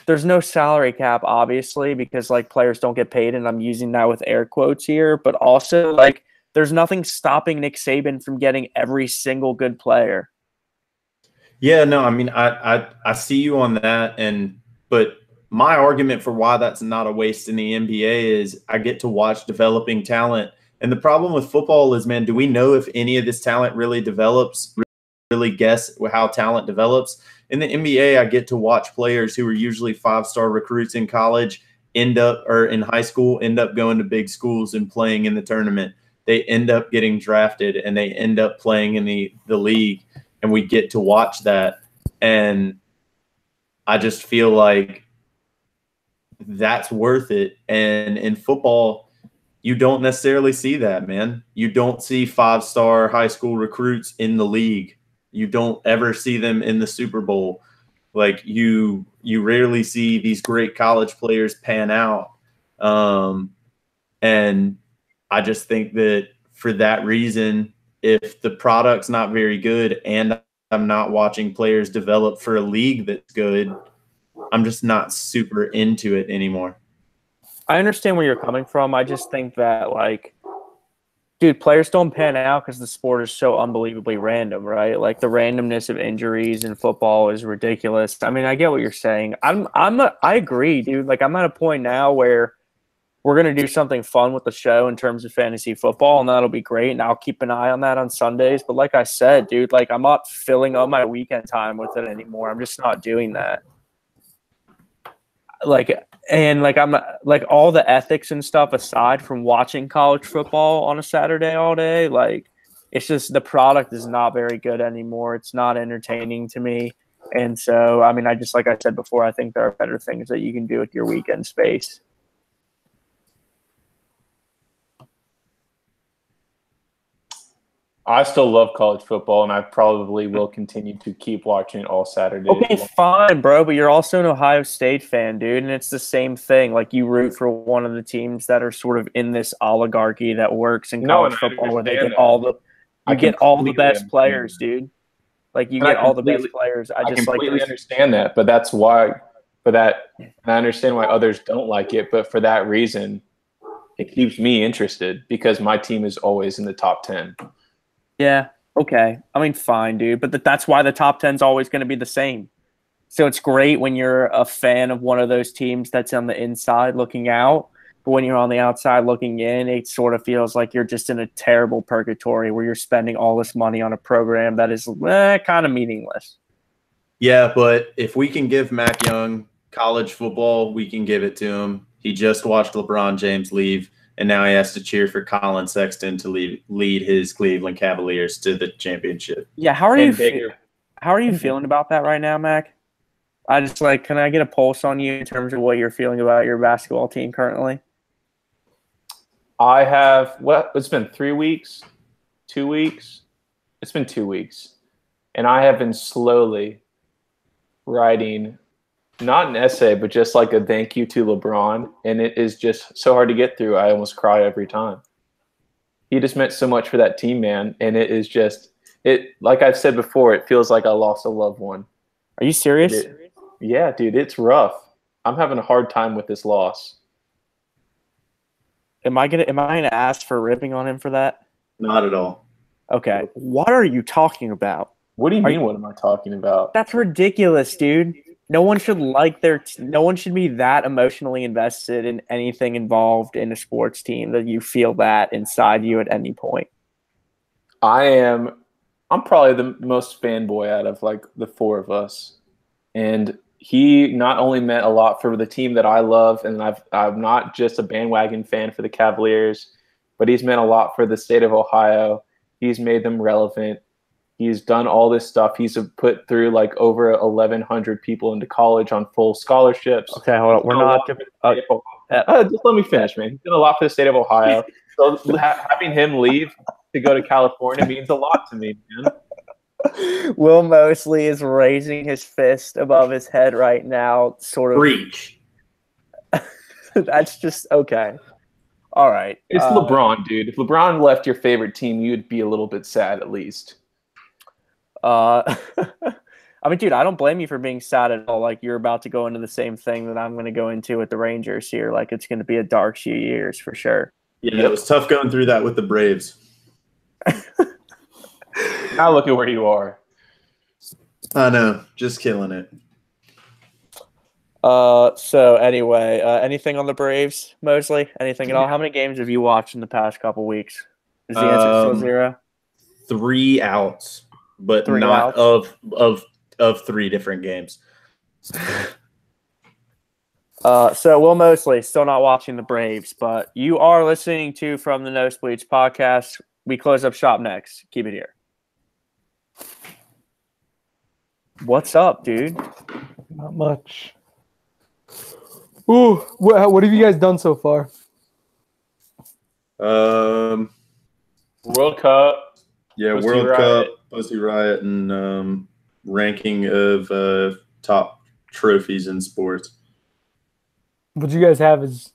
there's no salary cap, obviously, because, like, players don't get paid, and I'm using that with air quotes here. But also, like, there's nothing stopping Nick Saban from getting every single good player. Yeah, no, I mean, I see you on that, but my argument for why that's not a waste in the NBA is I get to watch developing talent. And the problem with football is, man, do we know if any of this talent really develops? Really guess how talent develops? In the NBA, I get to watch players who are usually 5-star recruits in college end up, or in high school, end up going to big schools and playing in the tournament. They end up getting drafted and they end up playing in the league, and we get to watch that. And I just feel like that's worth it. And in football, you don't necessarily see that, man. You don't see 5-star high school recruits in the league. You don't ever see them in the Super Bowl. Like, you rarely see these great college players pan out. And I just think that for that reason, if the product's not very good and I'm not watching players develop for a league that's good, I'm just not super into it anymore. I understand where you're coming from. I just think that, like, dude, players don't pan out because the sport is so unbelievably random, right? Like, the randomness of injuries in football is ridiculous. I mean, I get what you're saying. I agree, dude. Like, I'm at a point now where we're gonna do something fun with the show in terms of fantasy football, and that'll be great. And I'll keep an eye on that on Sundays. But like I said, dude, like, I'm not filling up my weekend time with it anymore. I'm just not doing that. Like, and like, I'm like, all the ethics and stuff aside from watching college football on a Saturday all day, like, it's just the product is not very good anymore. It's not entertaining to me. And so, I mean, I just, like I said before, I think there are better things that you can do with your weekend space. I still love college football, and I probably will continue to keep watching it all Saturday. Okay, fine, bro, but you're also an Ohio State fan, dude, and it's the same thing. Like, you root for one of the teams that are sort of in this oligarchy that works in college football, where they get all the best players, dude. Like, you get all the best players. I completely understand that, but that's why. And I understand why others don't like it, but for that reason, it keeps me interested because my team is always in the top 10. Yeah, okay. I mean, fine, dude. But that's why the top 10 is always going to be the same. So it's great when you're a fan of one of those teams that's on the inside looking out. But when you're on the outside looking in, it sort of feels like you're just in a terrible purgatory where you're spending all this money on a program that is kind of meaningless. Yeah, but if we can give Mac Young college football, we can give it to him. He just watched LeBron James leave, and now he has to cheer for Colin Sexton to lead his Cleveland Cavaliers to the championship. Yeah, how are you feeling about that right now, Mac? I just, like, can I get a pulse on you in terms of what you're feeling about your basketball team currently? I have it's been 3 weeks, 2 weeks. It's been 2 weeks, and I have been slowly writing not an essay, but just like a thank you to LeBron. And it is just so hard to get through. I almost cry every time. He just meant so much for that team, man. And it is just, like I've said before, it feels like I lost a loved one. Are you serious? Yeah, dude, it's rough. I'm having a hard time with this loss. Am I gonna ask for ripping on him for that? Not at all. Okay. What are you talking about? What do you mean? What am I talking about? That's ridiculous, dude. No one should no one should be that emotionally invested in anything involved in a sports team that you feel that inside you at any point. I'm probably the most fanboy out of, like, the four of us. And he not only meant a lot for the team that I love, and I'm not just a bandwagon fan for the Cavaliers, but he's meant a lot for the state of Ohio. He's made them relevant. He's done all this stuff. He's put through like over 1,100 people into college on full scholarships. Okay, hold on. We're not. Just let me finish, man. He's done a lot for the state of Ohio. So having him leave to go to California means a lot to me, man. Will Mosley is raising his fist above his head right now, sort of. Breach. That's just okay. All right. It's LeBron, dude. If LeBron left your favorite team, you'd be a little bit sad, at least. I mean, dude, I don't blame you for being sad at all. Like, you're about to go into the same thing that I'm going to go into with the Rangers here. Like, it's going to be a dark few years for sure. Yeah, it was tough going through that with the Braves. Now look at where you are. I know, just killing it. So anyway, anything on the Braves, Mosley? Anything at all? How many games have you watched in the past couple weeks? Is the answer still 0? 3 outs, but not of 3 different games. So Will Mosley still not watching the Braves, but you are listening to From the Nosebleeds podcast. We close up shop next. Keep it here. What's up, dude? Not much. Ooh, what have you guys done so far? World Cup. Yeah, Pussy World Riot. Cup, Pussy Riot, and ranking of top trophies in sports. What you guys have is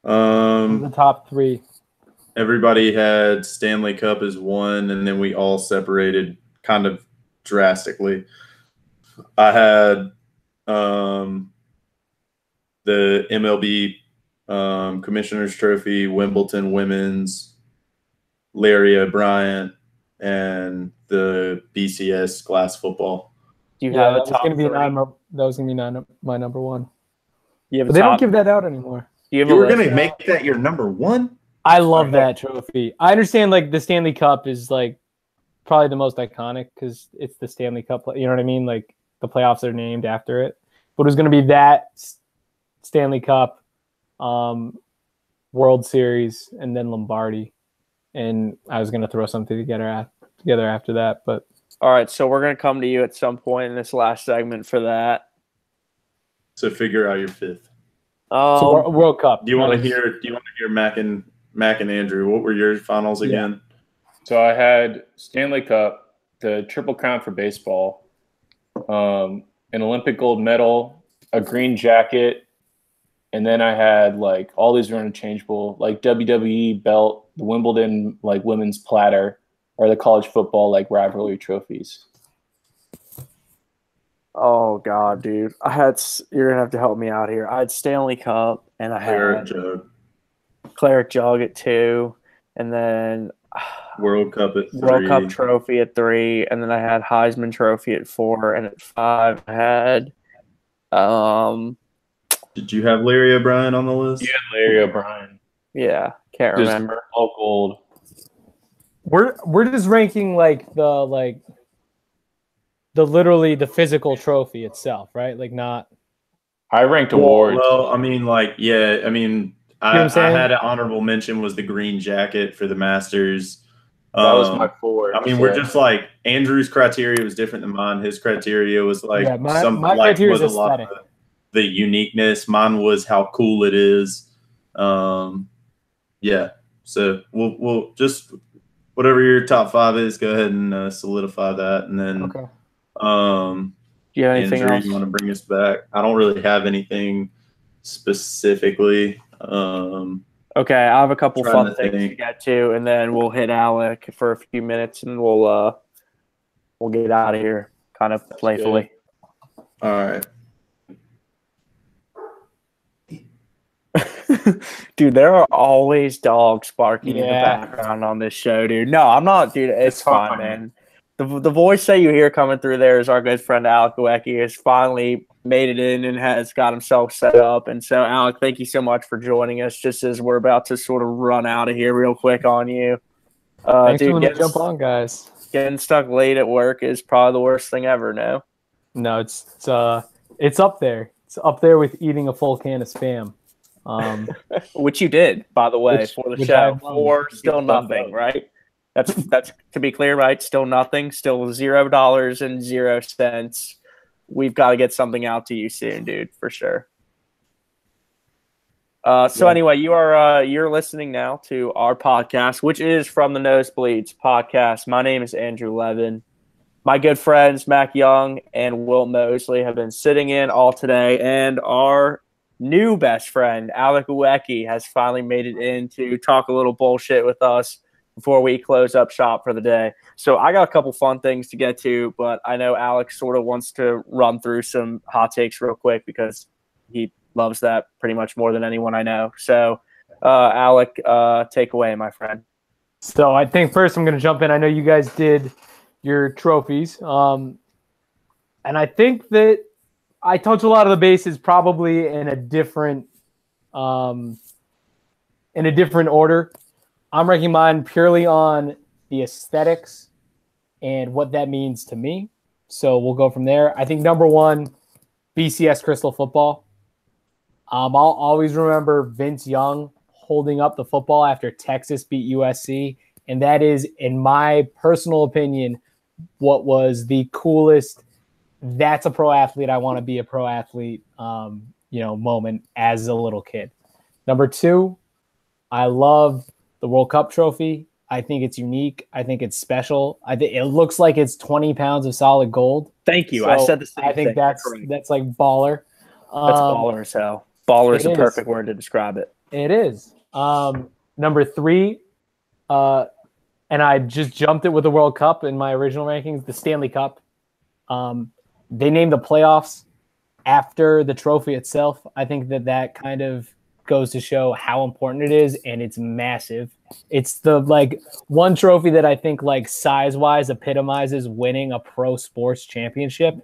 Um, the top 3. Everybody had Stanley Cup as 1, and then we all separated kind of drastically. I had the MLB Commissioner's Trophy, Wimbledon Women's, Larry O'Brien, and the BCS glass football. Do you have a that top was 3? that was gonna be my number 1. You have But they don't give that out anymore. You were going to make that your number 1? I love that trophy. I understand like the Stanley Cup is like probably the most iconic because it's the Stanley Cup. You know what I mean? Like the playoffs are named after it. But it was going to be that Stanley Cup, World Series, and then Lombardi. And I was going to throw something together after that. But all right, so we're going to come to you at some point in this last segment for that. So figure out your 5th. so World Cup. Do you want to hear Mac and Andrew? What were your finals again? So I had Stanley Cup, the Triple Crown for baseball, an Olympic gold medal, a green jacket, and then I had like all these are interchangeable, like WWE belt, the Wimbledon like women's platter, or the college football like rivalry trophies. Oh God, dude! You're gonna have to help me out here. I had Stanley Cup, and I had Claret Jug at 2, and then World Cup at 3. World Cup trophy at 3, and then I had Heisman Trophy at 4, and at 5 I had Did you have Larry O'Brien on the list? You had Larry O'Brien. Yeah, can't remember. All gold. We're just ranking like the literally the physical trophy itself, right? Like not. I ranked awards. Well, I mean, like, yeah, I mean, I had an honorable mention was the green jacket for the Masters. That was my 4. I mean, we're just like Andrew's criteria was different than mine. His criteria was like my criteria is a lot of the uniqueness. Mine was how cool it is. Yeah. So we'll just whatever your top 5 is, go ahead and solidify that, and then. Okay. Do you have anything Andrew, else? you want to bring us back? I don't really have anything specifically. Okay, I have a couple fun things to get to, and then we'll hit Alec for a few minutes, and we'll get out of here kind of playfully. All right. Dude, there are always dogs barking in the background on this show, dude. No, I'm not, dude. It's fine, man. The voice that you hear coming through there is our good friend Alec Goecki has finally made it in and has got himself set up. And so, Alec, thank you so much for joining us just as we're about to sort of run out of here real quick on you. Thanks for letting me jump on, guys. Getting stuck late at work is probably the worst thing ever, no? No, it's up there. It's up there with eating a full can of Spam. Which you did, by the way, for the show. I've done. For still nothing, right? That's to be clear, right? Still nothing. Still $0.00. We've got to get something out to you soon, dude, for sure. Anyway, you're listening now to our podcast, which is from the Nosebleeds podcast. My name is Andrew Levin. My good friends Mac Young and Will Mosley have been sitting in all today, and our new best friend Alec Uwecki has finally made it in to talk a little bullshit with us before we close up shop for the day. So I got a couple fun things to get to, but I know Alex sort of wants to run through some hot takes real quick because he loves that pretty much more than anyone I know. So, Alec, take away, my friend. So I think first I'm going to jump in. I know you guys did your trophies, and I think that I touched a lot of the bases probably in a different order. I'm ranking mine purely on the aesthetics and what that means to me. So we'll go from there. I think number one, BCS Crystal Football. I'll always remember Vince Young holding up the football after Texas beat USC. And that is, in my personal opinion, what was the coolest, that's a pro athlete, I want to be a pro athlete, moment as a little kid. Number two, I love the World Cup trophy. I think it's unique. I think it's special. I think it looks like it's 20 pounds of solid gold. Thank you. So I said the same thing. I think thing. that's like baller. That's baller as hell. Baller is the perfect word to describe it. It is. Number three, and I just jumped it with the World Cup in my original rankings, the Stanley Cup. They named the playoffs after the trophy itself. I think that kind of goes to show how important it is, and it's massive. It's the one trophy that I think size-wise epitomizes winning a pro sports championship.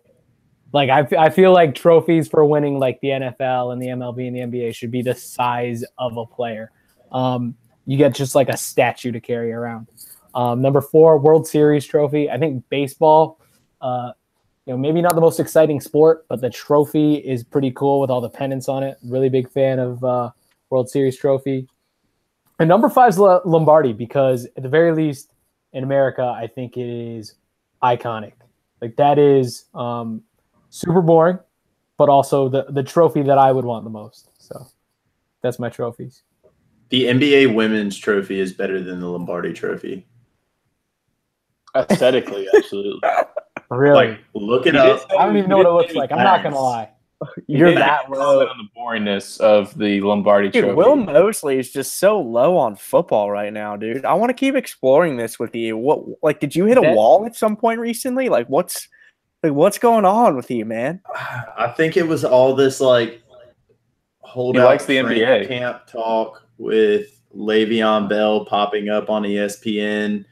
I feel like trophies for winning the NFL and the MLB and the NBA should be the size of a player. You get just a statue to carry around. Number four, World Series trophy. I think baseball, maybe not the most exciting sport, but the trophy is pretty cool with all the pennants on it. Really big fan of World Series trophy. And number five is Lombardi, because at the very least in America, I think it is iconic. That is super boring, but also the trophy that I would want the most. So that's my trophies. The NBA women's trophy is better than the Lombardi trophy. Aesthetically, absolutely. Really? Look it up. I don't even know what it looks like. I'm not going to lie. You're that low on the boringness of the Lombardi trophy. Will Mosley is just so low on football right now, dude. I want to keep exploring this with you. What did you hit a wall at some point recently? What's going on with you, man? I think it was all this hold he out likes the NBA camp talk with Le'Veon Bell popping up on ESPN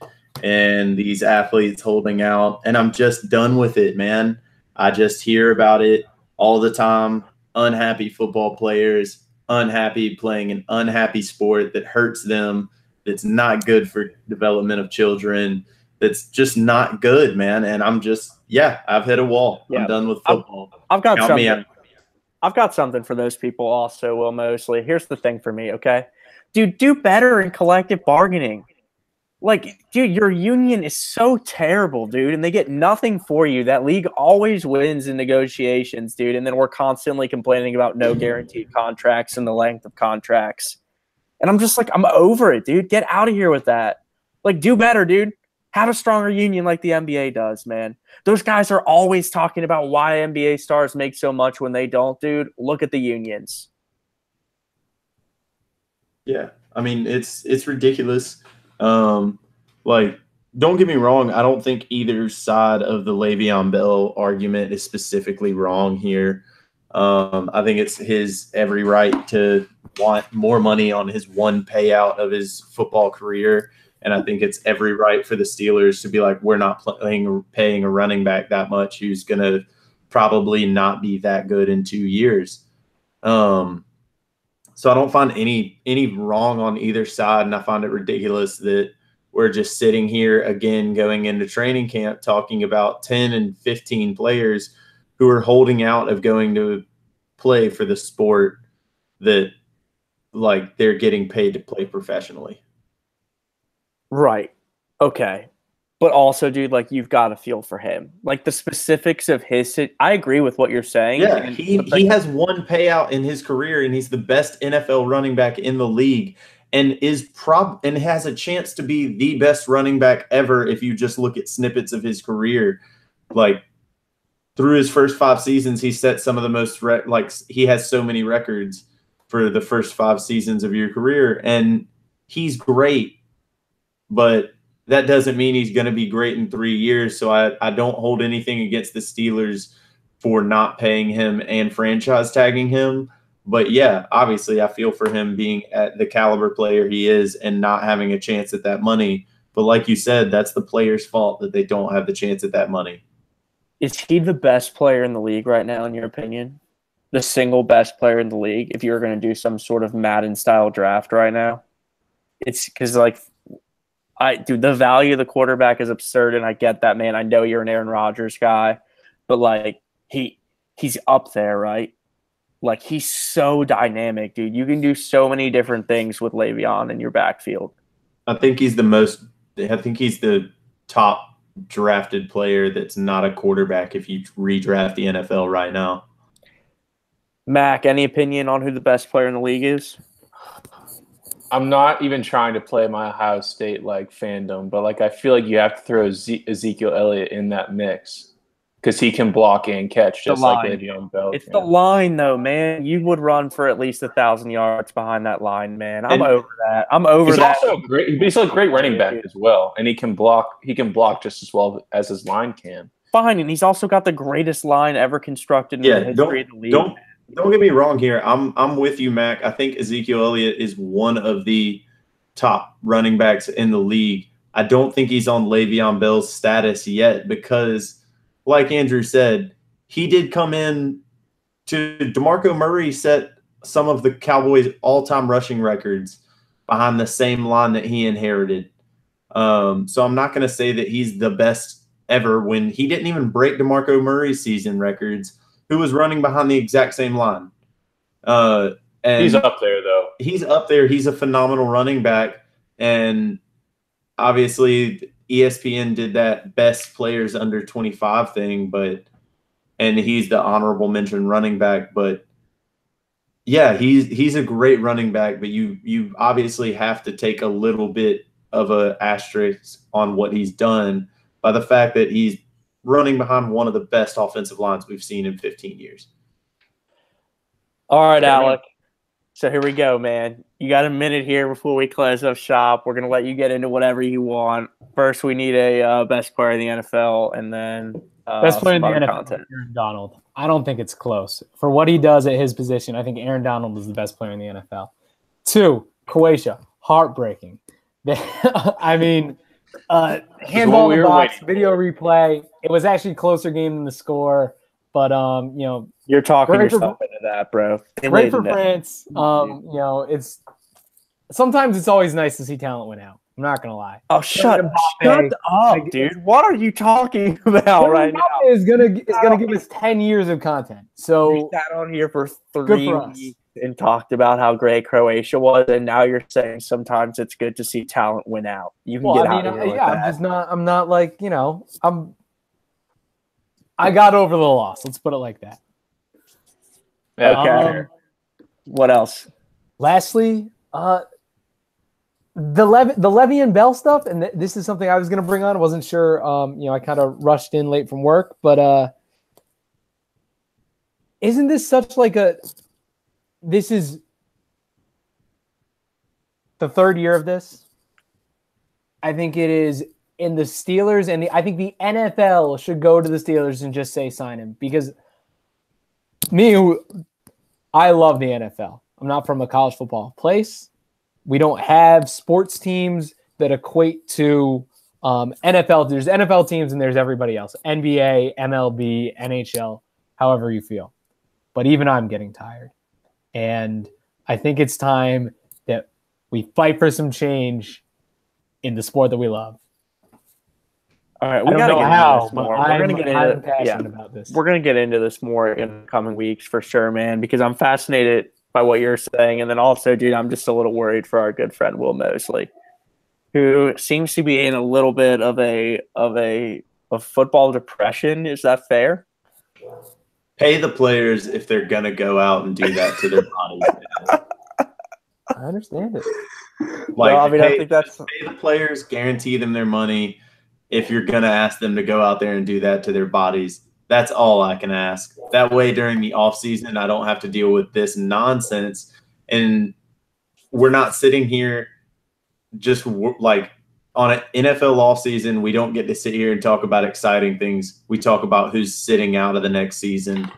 and these athletes holding out, and I'm just done with it, man. I just hear about it all the time. Unhappy football players, unhappy playing an unhappy sport that hurts them, that's not good for development of children, that's just not good, man. And I'm just, I've hit a wall. Yeah. I'm done with football. I've got something. I've got something for those people also, Will Mosley. Here's the thing for me, okay? Dude, do better in collective bargaining. Dude, your union is so terrible, dude, and they get nothing for you. That league always wins in negotiations, dude, and then we're constantly complaining about no guaranteed contracts and the length of contracts. And I'm just I'm over it, dude. Get out of here with that. Do better, dude. Have a stronger union like the NBA does, man. Those guys are always talking about why NBA stars make so much when they don't, dude. Look at the unions. Yeah, I mean, it's ridiculous. Don't get me wrong. I don't think either side of the Le'Veon Bell argument is specifically wrong here. I think it's his every right to want more money on his one payout of his football career. And I think it's every right for the Steelers to be we're not paying a running back that much who's going to probably not be that good in 2 years. So I don't find any wrong on either side, and I find it ridiculous that we're just sitting here again going into training camp talking about 10 and 15 players who are holding out of going to play for the sport that like they're getting paid to play professionally. Right. Okay. But also, dude, like you've got to feel for him. Like the specifics of I agree with what you're saying. Yeah, and, he has one payout in his career, and he's the best NFL running back in the league, and and has a chance to be the best running back ever if you just look at snippets of his career. Like through his first 5 seasons, he set some of the most he has so many records for the first 5 seasons of your career, and he's great, but that doesn't mean he's going to be great in 3 years. So I don't hold anything against the Steelers for not paying him and franchise tagging him. But yeah, obviously I feel for him being at the caliber player he is and not having a chance at that money. But like you said, that's the player's fault that they don't have the chance at that money. Is he the best player in the league right now, in your opinion? The single best player in the league, if you were going to do some sort of Madden-style draft right now? It's because, like, dude, the value of the quarterback is absurd, and I get that, man. I know you're an Aaron Rodgers guy, but, like, he's up there, right? Like, he's so dynamic, dude. You can do so many different things with Le'Veon in your backfield. I think he's the top drafted player that's not a quarterback if you redraft the NFL right now. Mac, any opinion on who the best player in the league is? I'm not even trying to play my Ohio State like fandom, but like I feel like you have to throw Ezekiel Elliott in that mix because he can block and catch just like Le'Veon Bell. It's the line, though, man. You would run for at least 1,000 yards behind that line, man. I'm over that. He's also great. He's a great running back as well, and he can block. He can block just as well as his line can. Fine, and he's also got the greatest line ever constructed in the history of the league. Don't get me wrong here. I'm with you, Mac. I think Ezekiel Elliott is one of the top running backs in the league. I don't think he's on Le'Veon Bell's status yet because, like Andrew said, he did come in to DeMarco Murray set some of the Cowboys' all-time rushing records behind the same line that he inherited. So I'm not going to say that he's the best ever when he didn't even break DeMarco Murray's season records, who was running behind the exact same line. And he's up there, though. He's up there. He's a phenomenal running back. And obviously ESPN did that best players under 25 thing, and he's the honorable mention running back. But yeah, he's a great running back, but you obviously have to take a little bit of a asterisk on what he's done by the fact that he's running behind one of the best offensive lines we've seen in 15 years. All right, Alec. So here we go, man. You got a minute here before we close up shop. We're going to let you get into whatever you want. First, we need a best player in the NFL, and then best player in the NFL, content. Aaron Donald. I don't think it's close. For what he does at his position, I think Aaron Donald is the best player in the NFL. 2, Croatia. Heartbreaking. I mean, handball in the box, video replay. It was actually a closer game than the score, but you're talking yourself into that, bro. Great for France. It's sometimes it's always nice to see talent win out. I'm not gonna lie. Oh, shut up, dude! What are you talking about right now? Is gonna give us 10 years of content. So we sat on here for 3 weeks and talked about how great Croatia was, and now you're saying sometimes it's good to see talent win out. You can get out of here with that. I'm not like, I got over the loss. Let's put it like that. Okay. What else? Lastly, the Le'Veon Bell stuff, and this is something I was going to bring on. I wasn't sure. I kind of rushed in late from work, but isn't this such like this is the 3rd year of this? I think it is in the Steelers, and I think the NFL should go to the Steelers and just say sign him, because I love the NFL. I'm not from a college football place. We don't have sports teams that equate to NFL. There's NFL teams and there's everybody else. NBA, MLB, NHL, however you feel. But even I'm getting tired. And I think it's time that we fight for some change in the sport that we love. All right, I we don't gotta know get how, into this but more. We're gonna get I'm into passionate about this. we're gonna get into this more in the coming weeks for sure, man. Because I'm fascinated by what you're saying, and then also, dude, I'm just a little worried for our good friend Will Mosley, who seems to be in a little bit of a football depression. Is that fair? Pay the players if they're gonna go out and do that to their bodies. I understand it. Like, I mean, I think that's pay the players, guarantee them their money. If you're gonna ask them to go out there and do that to their bodies, that's all I can ask. That way, during the off season, I don't have to deal with this nonsense, and we're not sitting here just like on an NFL off season. We don't get to sit here and talk about exciting things. We talk about who's sitting out of the next season,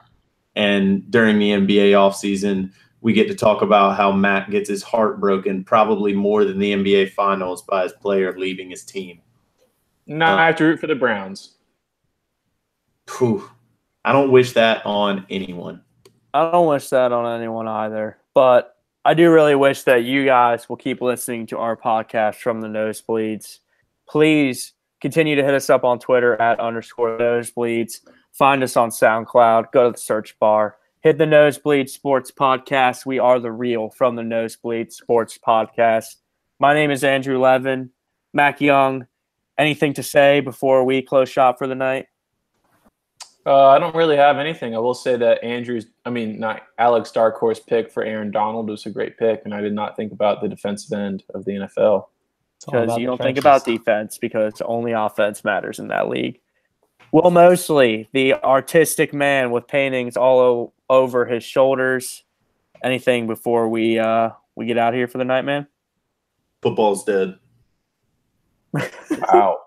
and during the NBA off season, we get to talk about how Matt gets his heart broken, probably more than the NBA Finals, by his player leaving his team. No, I have to root for the Browns. Whew. I don't wish that on anyone. I don't wish that on anyone either, but I do really wish that you guys will keep listening to our podcast from the Nosebleeds. Please continue to hit us up on Twitter at _Nosebleeds. Find us on SoundCloud. Go to the search bar. Hit the Nosebleed Sports Podcast. We are the real from the Nosebleed Sports Podcast. My name is Andrew Levin. Mac Young, anything to say before we close shop for the night? I don't really have anything. I will say that Alex Dark Horse pick for Aaron Donald was a great pick, and I did not think about the defensive end of the NFL. Because you don't think about defense, because only offense matters in that league. Will Mosley, the artistic man with paintings all over his shoulders. Anything before we get out here for the night, man? Football's dead. Wow.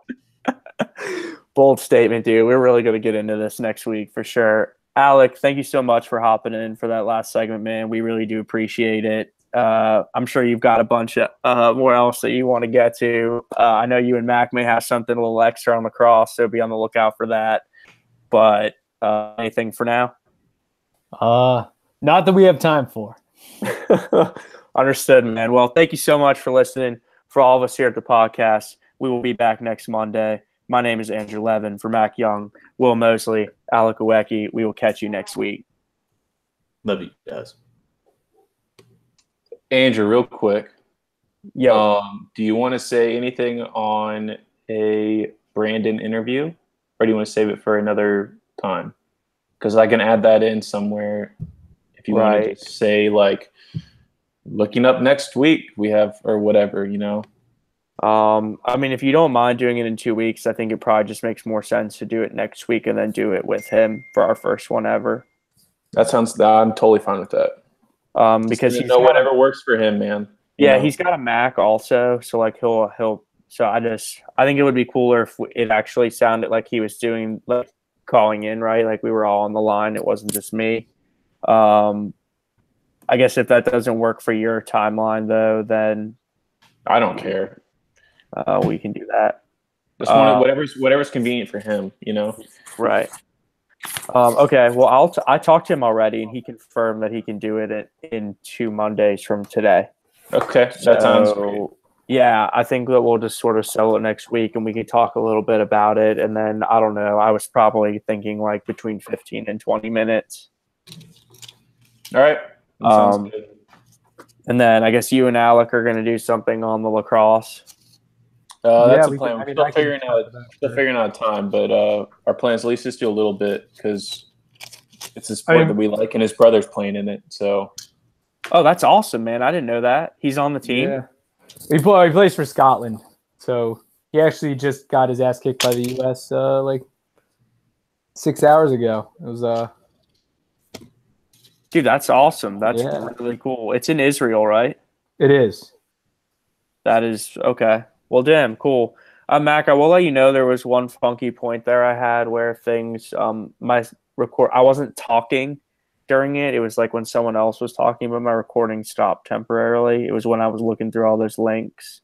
Bold statement, dude. We're really going to get into this next week for sure. Alec, thank you so much for hopping in for that last segment, man. We really do appreciate it. I'm sure you've got a bunch of more else that you want to get to. I know you and Mac may have something a little extra on lacrosse, so be on the lookout for that. But anything for now? Not that we have time for. Understood, man. Well, thank you so much for listening. For all of us here at the podcast, we will be back next Monday. My name is Andrew Levin. For Mac Young, Will Mosley, Alec Owecki, we will catch you next week. Love you guys. Andrew, real quick. Yo. Do you want to say anything on a Brandon interview, or do you want to save it for another time? Because I can add that in somewhere if you want to just say, like, looking up next week we have, or whatever, you know. I mean, if you don't mind doing it in 2 weeks, I think it probably just makes more sense to do it next week and then do it with him for our first one ever. I'm totally fine with that. Because he's whatever works for him, man. Yeah, he's got a Mac also, so like he'll. So I think it would be cooler if it actually sounded like he was doing, like, calling in, right? Like we were all on the line. It wasn't just me. I guess if that doesn't work for your timeline, though, then I don't care. We can do that. Just whatever's convenient for him, you know. Right. Okay. Well, I talked to him already, and he confirmed that he can do it in 2 Mondays from today. Okay, that sounds great. Yeah, I think that we'll just sort of settle it next week, and we can talk a little bit about it. And then I don't know. I was probably thinking like between 15 and 20 minutes. All right. That sounds good. And then I guess you and Alec are going to do something on the lacrosse. That's a plan. We're still figuring out time, but our plan is at least just do a little bit because it's a sport that we like, and his brother's playing in it. So, oh, that's awesome, man! I didn't know that he's on the team. Yeah, he plays for Scotland, so he actually just got his ass kicked by the U.S. Like 6 hours ago. It was Dude, that's awesome. That's really cool. It's in Israel, right? It is. That is okay. Well, damn, cool. Mac, I will let you know there was one funky point there I had where things, I wasn't talking during it. It was like when someone else was talking, but my recording stopped temporarily. It was when I was looking through all those links.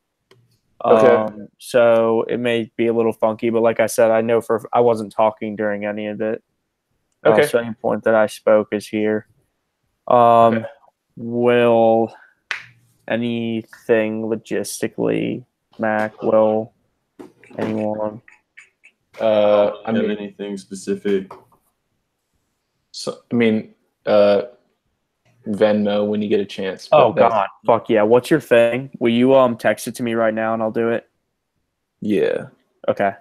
Okay. So it may be a little funky, but like I said, I know I wasn't talking during any of it. Okay. So any point that I spoke is here. Okay. Will anything logistically, Mac, will anyone? I have mean, anything specific. Venmo when you get a chance. Oh but that's- God, fuck yeah! What's your thing? Will you text it to me right now and I'll do it? Yeah. Okay.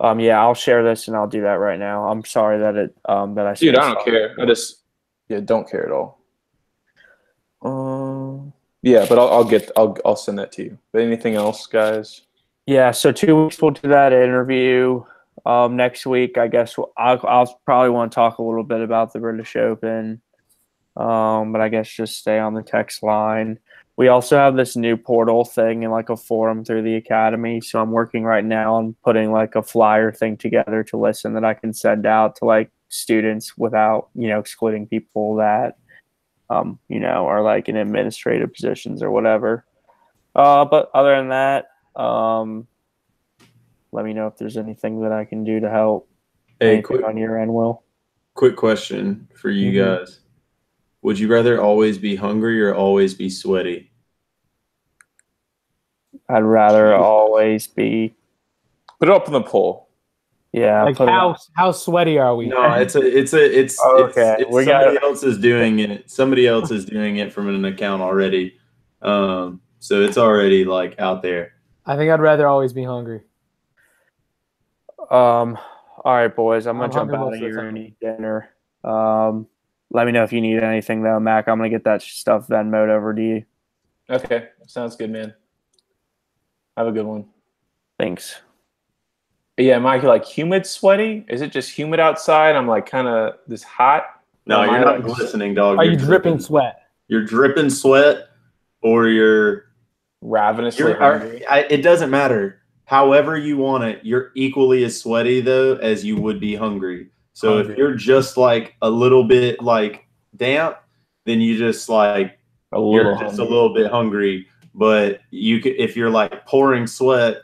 Yeah, I'll share this and I'll do that right now. I'm sorry that that I Dude, said I don't care. Don't care at all. Yeah, but I'll send that to you. But anything else, guys? Yeah, so 2 weeks we'll do that interview. Next week, I guess I'll probably want to talk a little bit about the British Open. But I guess just stay on the text line. We also have this new portal thing and like a forum through the academy. So I'm working right now on putting like a flyer thing together to listen that I can send out to like students without, excluding people that, are like in administrative positions or whatever. But other than that, let me know if there's anything that I can do to help. Hey, Anything on your end, Will? quick question for you Mhm. guys. Would you rather always be hungry or always be sweaty? I'd rather always be. Put it up on the poll. Yeah, Like put it on. how sweaty are we? No, it's Okay, we somebody got- else is doing it. Somebody else is doing it from an account already. So it's already like out there. I think I'd rather always be hungry. All right, boys. I'm gonna I'm jump hungry out most of of the here time. and eat dinner. Let me know if you need anything though, Mac. I'm gonna get that stuff Venmoed over to you. Okay, sounds good, man. Have a good one. Thanks. Yeah, Mike, you like humid sweaty? Is it just humid outside? I'm like kind of this hot. No, Am you're I, not like, glistening, dog. Are you dripping sweat? You're dripping sweat, or you're ravenously hungry? it doesn't matter. However you want it, you're equally as sweaty though as you would be hungry. So if Hungry. you're just like a little bit like damp, then you just like you're just a little bit hungry. But if you're like pouring sweat,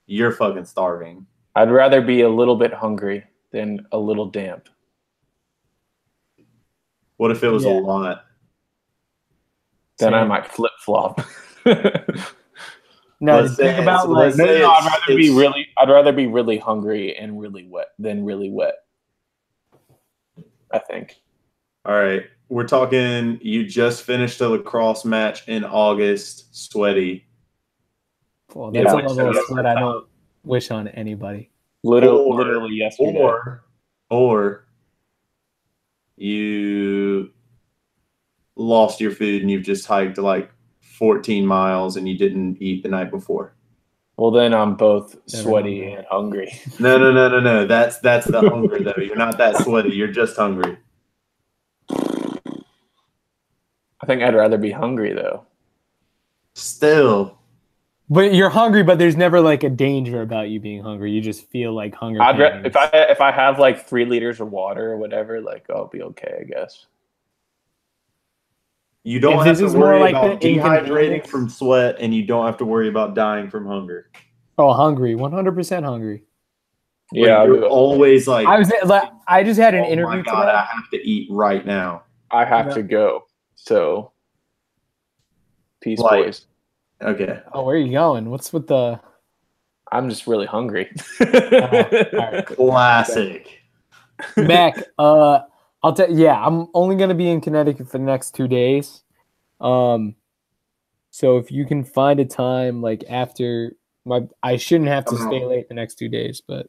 you're fucking starving. I'd rather be a little bit hungry than a little damp. What if it was a Yeah. lot? Then I Same. might flip flop. No, Let's think say- about so like let's say I'd rather be really hungry and really wet than really wet. I think. All right. We're talking you just finished a lacrosse match in August, sweaty. well, that's Yeah, a level of sweat I don't wish on anybody. Literally yesterday. Or you lost your food and you've just hiked like 14 miles and you didn't eat the night before. Well, then I'm both Never sweaty mind. and hungry. No. That's the hunger though. You're not that sweaty. You're just hungry. I think I'd rather be hungry though. Still. But you're hungry, but there's never like a danger about you being hungry. You just feel like hunger. If I have like 3 liters of water or whatever, like I'll be okay, I guess. You don't If have this to is more worry like about the dehydrating inconvenience- from sweat, and you don't have to worry about dying from hunger. Oh, hungry, 100% hungry. Yeah, But you're always like, I just had an oh interview my God, today. I have to eat right now. I have to go. So peace, Like- boys. Okay. Oh, where are you going? What's with the? I'm just really hungry. All right. Classic. Mac, I'll tell. Yeah, I'm only gonna be in Connecticut for the next 2 days. So if you can find a time like after I shouldn't have to stay late the next 2 days, but